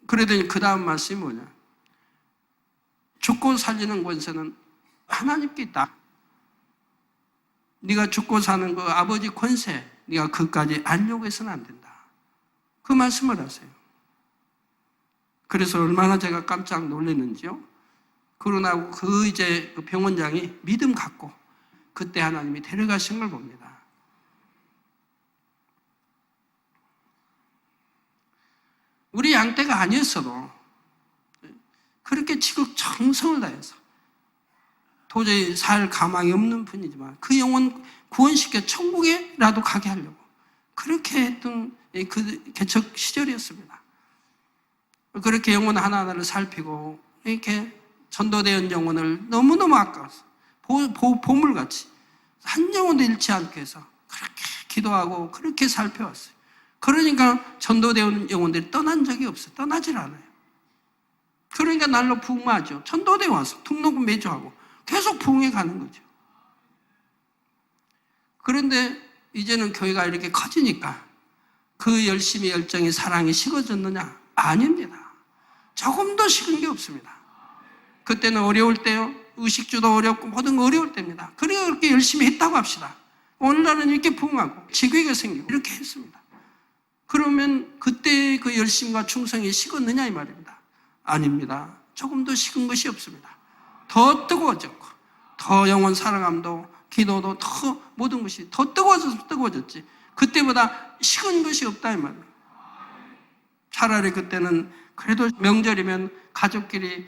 Speaker 2: 그러더니 그 다음 말씀이 뭐냐? 죽고 살리는 권세는 하나님께 있다. 네가 죽고 사는 그 아버지 권세, 네가 그까지 알려고 해서는 안 된다. 그 말씀을 하세요. 그래서 얼마나 제가 깜짝 놀랐는지요. 그러나 그 병원장이 믿음 갖고 그때 하나님이 데려가신 걸 봅니다. 우리 양떼가 아니었어도 그렇게 지극정성을 다해서 도저히 살 가망이 없는 분이지만 그 영혼 구원시켜 천국에라도 가게 하려고 그렇게 했던 그 개척 시절이었습니다. 그렇게 영혼 하나하나를 살피고 이렇게 전도된 영혼을 너무너무 아까워서 보물같이 한 영혼도 잃지 않게 해서 그렇게 기도하고 그렇게 살펴왔어요. 그러니까 전도된 영혼들이 떠난 적이 없어요. 떠나질 않아요. 그러니까 날로 부흥하죠. 전도대 와서 등록금 매주 하고 계속 부흥해 가는 거죠. 그런데 이제는 교회가 이렇게 커지니까 그 열심히 열정이 사랑이 식어졌느냐? 아닙니다. 조금 더 식은 게 없습니다. 그때는 어려울 때요. 의식주도 어렵고 모든 거 어려울 때입니다. 그러니까 그렇게 열심히 했다고 합시다. 오늘날은 이렇게 부흥하고 지교회가 생기고 이렇게 했습니다. 그러면 그때 그 열심과 충성이 식었느냐 이 말입니다. 아닙니다. 조금 더 식은 것이 없습니다. 더 뜨거워졌고 더 영혼 사랑함도 기도도 더 모든 것이 더 뜨거워졌지. 그때보다 식은 것이 없다 이 말이에요. 차라리 그때는 그래도 명절이면 가족끼리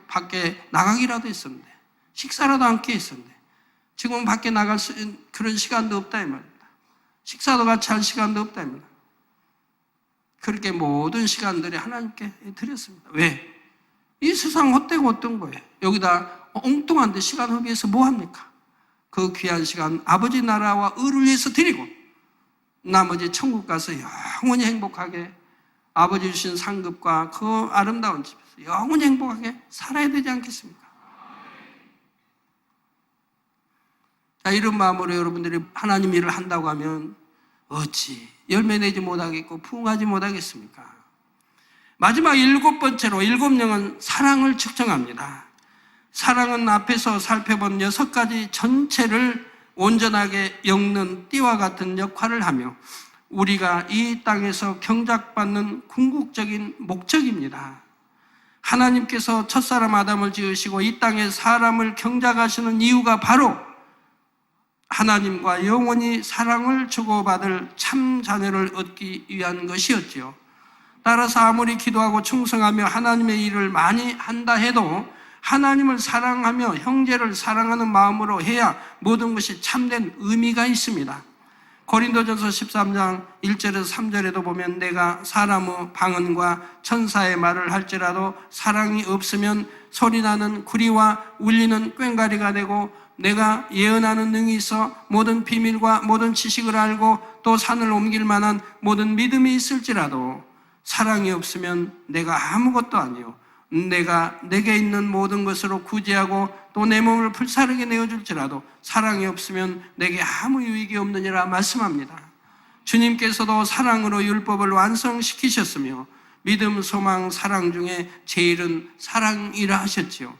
Speaker 2: 밖에 나가기라도 했었는데 식사라도 함께 했었는데 지금은 밖에 나갈 그런 시간도 없다 이 말입니다. 식사도 같이 할 시간도 없다 이 말입니다. 그렇게 모든 시간들이 하나님께 드렸습니다. 왜? 이 세상 헛되고 어떤 거예요? 여기다 엉뚱한 데 시간 허비해서 뭐 합니까? 그 귀한 시간 아버지 나라와 의를 위해서 드리고 나머지 천국 가서 영원히 행복하게 아버지 주신 상급과 그 아름다운 집에서 영원히 행복하게 살아야 되지 않겠습니까? 자, 이런 마음으로 여러분들이 하나님 일을 한다고 하면 어찌 열매 내지 못하겠고 부흥하지 못하겠습니까? 마지막 7번째로 7영은 사랑을 측정합니다. 사랑은 앞에서 살펴본 6가지 전체를 온전하게 엮는 띠와 같은 역할을 하며 우리가 이 땅에서 경작받는 궁극적인 목적입니다. 하나님께서 첫사람 아담을 지으시고 이 땅에 사람을 경작하시는 이유가 바로 하나님과 영원히 사랑을 주고받을 참 자녀를 얻기 위한 것이었지요. 따라서 아무리 기도하고 충성하며 하나님의 일을 많이 한다 해도 하나님을 사랑하며 형제를 사랑하는 마음으로 해야 모든 것이 참된 의미가 있습니다. 고린도전서 13장 1절에서 3절에도 보면 내가 사람의 방언과 천사의 말을 할지라도 사랑이 없으면 소리나는 구리와 울리는 꽹과리가 되고 내가 예언하는 능이 있어 모든 비밀과 모든 지식을 알고 또 산을 옮길 만한 모든 믿음이 있을지라도 사랑이 없으면 내가 아무것도 아니요 내가 내게 있는 모든 것으로 구제하고 또 내 몸을 불사르게 내어줄지라도 사랑이 없으면 내게 아무 유익이 없느니라 말씀합니다. 주님께서도 사랑으로 율법을 완성시키셨으며 믿음, 소망, 사랑 중에 제일은 사랑이라 하셨지요.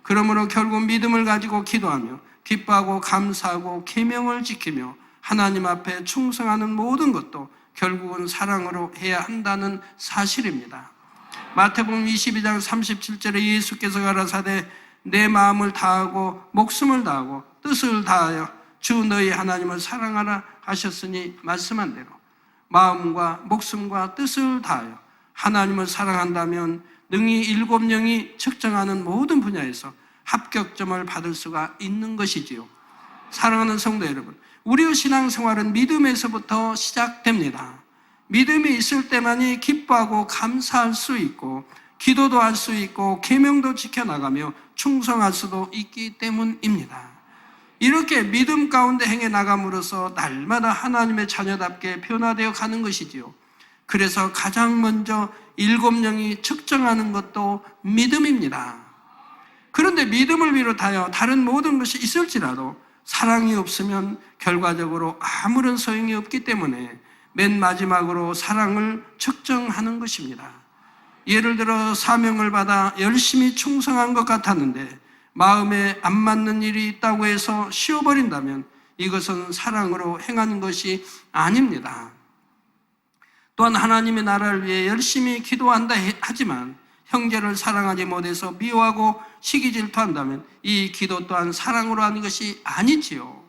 Speaker 2: 그러므로 결국 믿음을 가지고 기도하며 기뻐하고 감사하고 계명을 지키며 하나님 앞에 충성하는 모든 것도 결국은 사랑으로 해야 한다는 사실입니다. 마태복음 22장 37절에 예수께서 가라사대 내 마음을 다하고 목숨을 다하고 뜻을 다하여 주 너희 하나님을 사랑하라 하셨으니 말씀한 대로 마음과 목숨과 뜻을 다하여 하나님을 사랑한다면 능히 7영이 측정하는 모든 분야에서 합격점을 받을 수가 있는 것이지요. 사랑하는 성도 여러분, 우리의 신앙생활은 믿음에서부터 시작됩니다. 믿음이 있을 때만이 기뻐하고 감사할 수 있고 기도도 할 수 있고 계명도 지켜나가며 충성할 수도 있기 때문입니다. 이렇게 믿음 가운데 행해 나감으로써 날마다 하나님의 자녀답게 변화되어 가는 것이지요. 그래서 가장 먼저 7영이 측정하는 것도 믿음입니다. 그런데 믿음을 비롯하여 다른 모든 것이 있을지라도 사랑이 없으면 결과적으로 아무런 소용이 없기 때문에 맨 마지막으로 사랑을 측정하는 것입니다. 예를 들어 사명을 받아 열심히 충성한 것 같았는데 마음에 안 맞는 일이 있다고 해서 쉬어버린다면 이것은 사랑으로 행하는 것이 아닙니다. 또한 하나님의 나라를 위해 열심히 기도한다 하지만 형제를 사랑하지 못해서 미워하고 시기 질투한다면 이 기도 또한 사랑으로 하는 것이 아니지요.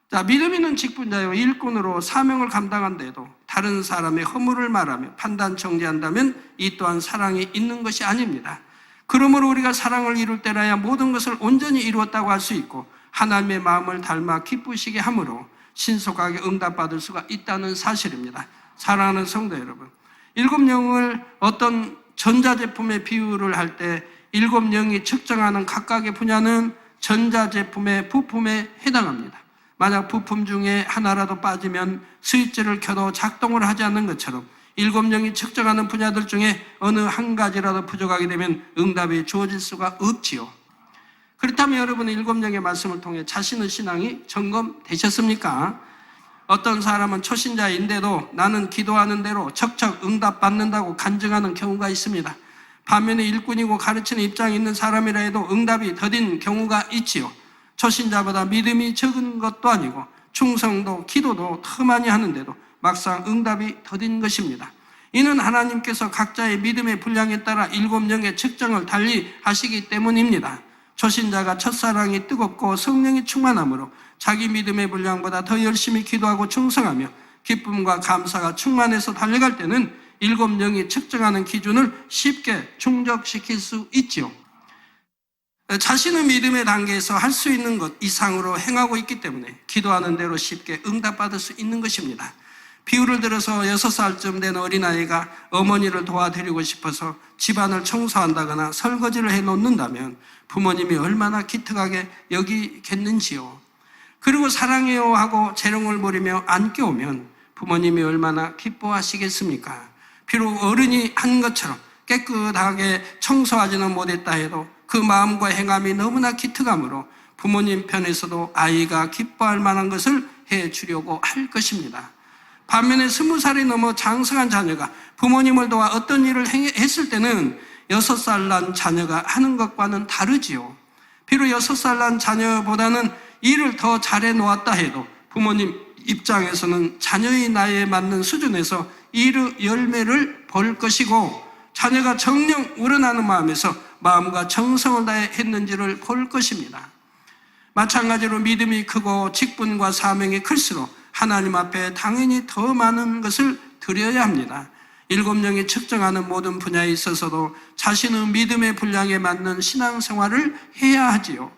Speaker 2: 자, 믿음 있는 직분자요 일꾼으로 사명을 감당한데도 다른 사람의 허물을 말하며 판단 정죄한다면 이 또한 사랑이 있는 것이 아닙니다. 그러므로 우리가 사랑을 이룰 때라야 모든 것을 온전히 이루었다고 할 수 있고 하나님의 마음을 닮아 기쁘시게 함으로 신속하게 응답받을 수가 있다는 사실입니다. 사랑하는 성도 여러분, 7영을 어떤 전자제품의 비유를 할 때 7영이 측정하는 각각의 분야는 전자제품의 부품에 해당합니다. 만약 부품 중에 하나라도 빠지면 스위치를 켜도 작동을 하지 않는 것처럼 7영이 측정하는 분야들 중에 어느 한 가지라도 부족하게 되면 응답이 주어질 수가 없지요. 그렇다면 여러분은 7영의 말씀을 통해 자신의 신앙이 점검되셨습니까? 어떤 사람은 초신자인데도 나는 기도하는 대로 척척 응답받는다고 간증하는 경우가 있습니다. 반면에 일꾼이고 가르치는 입장에 있는 사람이라 해도 응답이 더딘 경우가 있지요. 초신자보다 믿음이 적은 것도 아니고 충성도 기도도 더 많이 하는데도 막상 응답이 더딘 것입니다. 이는 하나님께서 각자의 믿음의 분량에 따라 7영의 측정을 달리 하시기 때문입니다. 초신자가 첫사랑이 뜨겁고 성령이 충만함으로 자기 믿음의 분량보다 더 열심히 기도하고 충성하며 기쁨과 감사가 충만해서 달려갈 때는 7영이 측정하는 기준을 쉽게 충족시킬 수 있지요. 자신의 믿음의 단계에서 할 수 있는 것 이상으로 행하고 있기 때문에 기도하는 대로 쉽게 응답받을 수 있는 것입니다. 비유를 들어서 6살쯤 된 어린아이가 어머니를 도와드리고 싶어서 집안을 청소한다거나 설거지를 해놓는다면 부모님이 얼마나 기특하게 여기겠는지요. 그리고 사랑해요 하고 재롱을 부리며 안겨오면 부모님이 얼마나 기뻐하시겠습니까? 비록 어른이 한 것처럼 깨끗하게 청소하지는 못했다 해도 그 마음과 행함이 너무나 기특하므로 부모님 편에서도 아이가 기뻐할 만한 것을 해주려고 할 것입니다. 반면에 20살이 넘어 장성한 자녀가 부모님을 도와 어떤 일을 했을 때는 6살 난 자녀가 하는 것과는 다르지요. 비록 6살 난 자녀보다는 일을 더 잘해 놓았다 해도 부모님 입장에서는 자녀의 나이에 맞는 수준에서 일의 열매를 볼 것이고 자녀가 정녕 우러나는 마음에서 마음과 정성을 다해 했는지를 볼 것입니다. 마찬가지로 믿음이 크고 직분과 사명이 클수록 하나님 앞에 당연히 더 많은 것을 드려야 합니다. 7영이 측정하는 모든 분야에 있어서도 자신의 믿음의 분량에 맞는 신앙생활을 해야 하지요.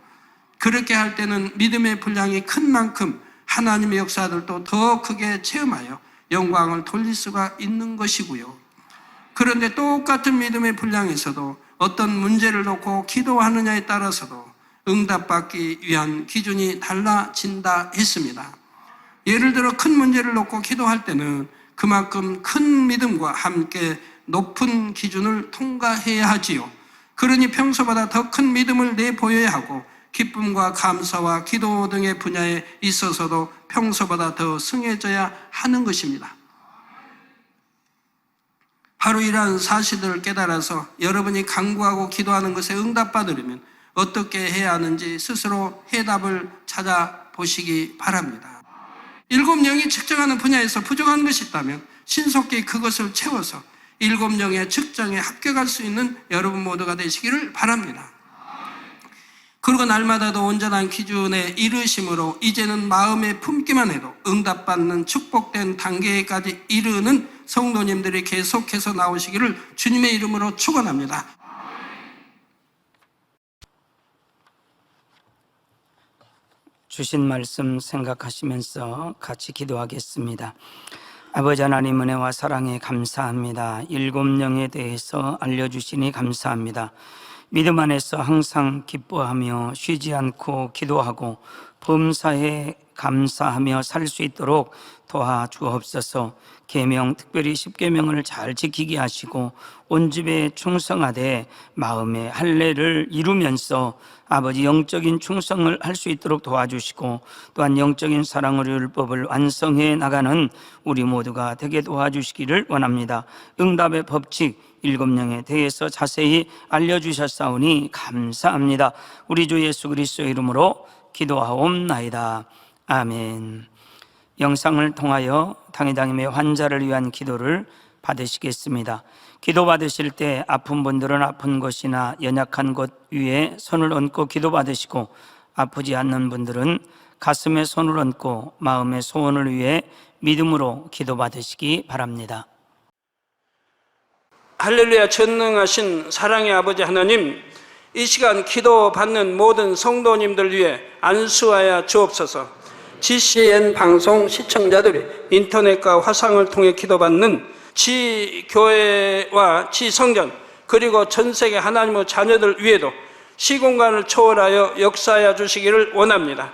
Speaker 2: 그렇게 할 때는 믿음의 분량이 큰 만큼 하나님의 역사들도 더 크게 체험하여 영광을 돌릴 수가 있는 것이고요. 그런데 똑같은 믿음의 분량에서도 어떤 문제를 놓고 기도하느냐에 따라서도 응답받기 위한 기준이 달라진다 했습니다. 예를 들어 큰 문제를 놓고 기도할 때는 그만큼 큰 믿음과 함께 높은 기준을 통과해야 하지요. 그러니 평소보다 더 큰 믿음을 내보여야 하고 기쁨과 감사와 기도 등의 분야에 있어서도 평소보다 더 승해져야 하는 것입니다. 바로 이러한 사실들을 깨달아서 여러분이 간구하고 기도하는 것에 응답받으려면 어떻게 해야 하는지 스스로 해답을 찾아보시기 바랍니다. 7영이 측정하는 분야에서 부족한 것이 있다면 신속히 그것을 채워서 7영의 측정에 합격할 수 있는 여러분 모두가 되시기를 바랍니다. 그리고 날마다도 온전한 기준에 이르심으로 이제는 마음에 품기만 해도 응답받는 축복된 단계까지 이르는 성도님들이 계속해서 나오시기를 주님의 이름으로 축원합니다.
Speaker 1: 주신 말씀 생각하시면서 같이 기도하겠습니다. 아버지 하나님, 은혜와 사랑에 감사합니다. 7영에 대해서 알려주시니 감사합니다. 믿음 안에서 항상 기뻐하며 쉬지 않고 기도하고 범사에 감사하며 살 수 있도록 도와주옵소서. 계명, 특별히 10계명을 잘 지키게 하시고 온 집에 충성하되 마음의 할례를 이루면서 아버지 영적인 충성을 할 수 있도록 도와주시고 또한 영적인 사랑으로 율법을 완성해 나가는 우리 모두가 되게 도와주시기를 원합니다. 응답의 법칙 7영에 대해서 자세히 알려주셨사오니 감사합니다. 우리 주 예수 그리스도의 이름으로 기도하옵나이다. 아멘. 영상을 통하여 당회장님의 환자를 위한 기도를 받으시겠습니다. 기도 받으실 때 아픈 분들은 아픈 곳이나 연약한 곳 위에 손을 얹고 기도 받으시고 아프지 않는 분들은 가슴에 손을 얹고 마음의 소원을 위해 믿음으로 기도 받으시기 바랍니다.
Speaker 2: 할렐루야. 전능하신 사랑의 아버지 하나님, 이 시간 기도 받는 모든 성도님들 위해 안수하여 주옵소서. GCN 방송 시청자들이 인터넷과 화상을 통해 기도받는 지교회와 지성전 그리고 전세계 하나님의 자녀들 위에도 시공간을 초월하여 역사하여 주시기를 원합니다.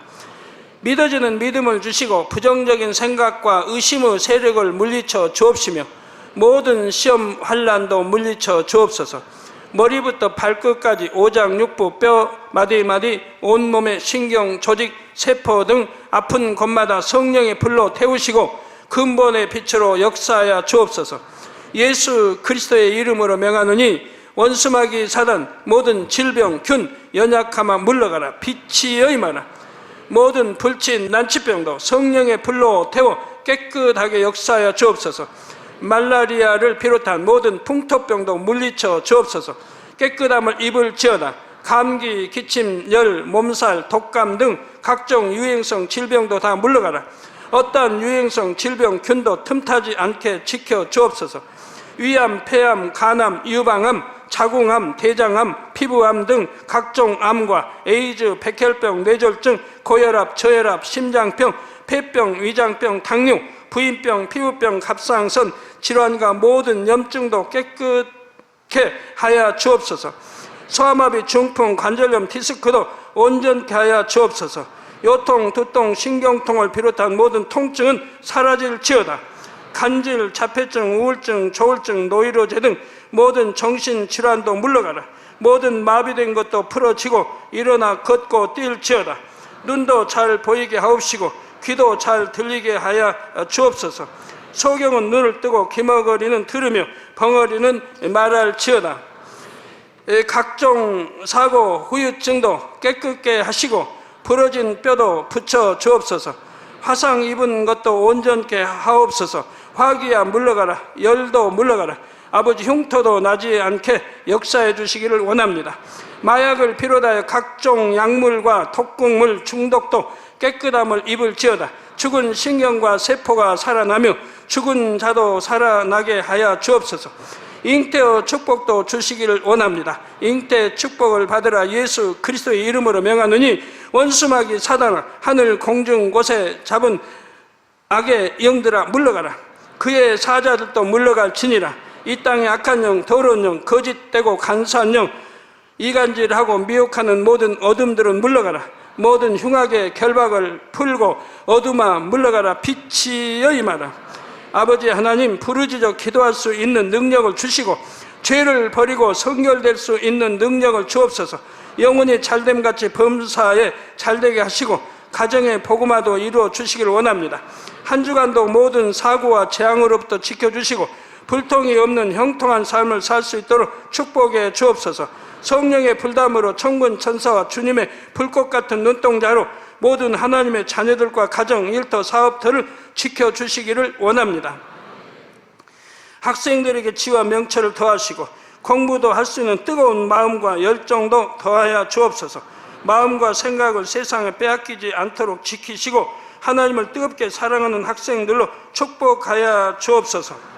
Speaker 2: 믿어지는 믿음을 주시고 부정적인 생각과 의심의 세력을 물리쳐 주옵시며 모든 시험 환난도 물리쳐 주옵소서. 머리부터 발끝까지 오장육부, 뼈, 마디마디, 온몸의 신경, 조직, 세포 등 아픈 곳마다 성령의 불로 태우시고 근본의 빛으로 역사하여 주옵소서. 예수 그리스도의 이름으로 명하노니 원수마귀 사단 모든 질병, 균, 연약함아 물러가라. 빛이 여임하라. 모든 불친, 난치병도 성령의 불로 태워 깨끗하게 역사하여 주옵소서. 말라리아를 비롯한 모든 풍토병도 물리쳐 주옵소서. 깨끗함을 입을지어다. 감기, 기침, 열, 몸살, 독감 등 각종 유행성 질병도 다 물러가라. 어떠한 유행성 질병, 균도 틈타지 않게 지켜 주옵소서. 위암, 폐암, 간암, 유방암, 자궁암, 대장암, 피부암 등 각종 암과 에이즈, 백혈병, 뇌졸중, 고혈압, 저혈압, 심장병, 폐병, 위장병, 당뇨, 부인병, 피부병, 갑상선, 질환과 모든 염증도 깨끗게 하여 주옵소서. 소아마비, 중풍, 관절염, 디스크도 온전케 하여 주옵소서. 요통, 두통, 신경통을 비롯한 모든 통증은 사라질지어다. 간질, 자폐증, 우울증, 조울증, 노이로제 등 모든 정신질환도 물러가라. 모든 마비된 것도 풀어지고 일어나 걷고 뛸지어다. 눈도 잘 보이게 하옵시고 귀도 잘 들리게 하여 주옵소서. 소경은 눈을 뜨고 기머거리는 들으며 벙어리는 말할지어다. 각종 사고, 후유증도 깨끗게 하시고 부러진 뼈도 붙여 주옵소서. 화상 입은 것도 온전케 하옵소서. 화기야 물러가라. 열도 물러가라. 아버지 흉터도 나지 않게 역사해 주시기를 원합니다. 마약을 비롯하여 각종 약물과 독극물 중독도 깨끗함을 입을지어다. 죽은 신경과 세포가 살아나며 죽은 자도 살아나게 하여 주옵소서. 잉태의 축복도 주시기를 원합니다. 잉태 축복을 받으라. 예수 그리스도의 이름으로 명하노니 원수마귀 사단아 하늘 공중 곳에 잡은 악의 영들아 물러가라. 그의 사자들도 물러갈지니라. 이 땅의 악한 영, 더러운 영, 거짓되고 간사한 영, 이간질하고 미혹하는 모든 어둠들은 물러가라. 모든 흉악의 결박을 풀고 어둠아 물러가라. 빛이 여임하라. 아버지 하나님, 부르짖어 기도할 수 있는 능력을 주시고 죄를 버리고 성결될 수 있는 능력을 주옵소서. 영혼이 잘됨같이 범사에 잘되게 하시고 가정의 복음화도 이루어 주시기를 원합니다. 한 주간도 모든 사고와 재앙으로부터 지켜주시고 불통이 없는 형통한 삶을 살 수 있도록 축복해 주옵소서. 성령의 불담으로 천군 천사와 주님의 불꽃 같은 눈동자로 모든 하나님의 자녀들과 가정, 일터, 사업들을 지켜주시기를 원합니다. 학생들에게 지와 명철을 더하시고 공부도 할 수 있는 뜨거운 마음과 열정도 더하여 주옵소서. 마음과 생각을 세상에 빼앗기지 않도록 지키시고 하나님을 뜨겁게 사랑하는 학생들로 축복하여 주옵소서.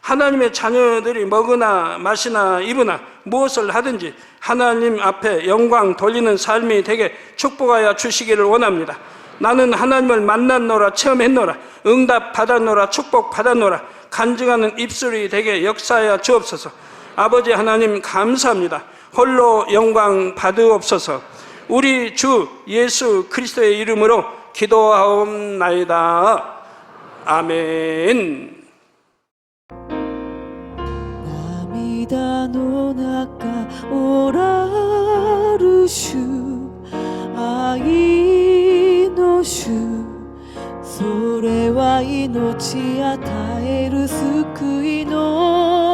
Speaker 2: 하나님의 자녀들이 먹으나 마시나 입으나 무엇을 하든지 하나님 앞에 영광 돌리는 삶이 되게 축복하여 주시기를 원합니다. 나는 하나님을 만났노라, 체험했노라, 응답 받았노라, 축복 받았노라, 간증하는 입술이 되게 역사하여 주옵소서. 아버지 하나님 감사합니다. 홀로 영광 받으옵소서. 우리 주 예수 그리스도의 이름으로 기도하옵나이다. 아멘.
Speaker 3: 涙の中おらる主、愛の主、それは命与える救いの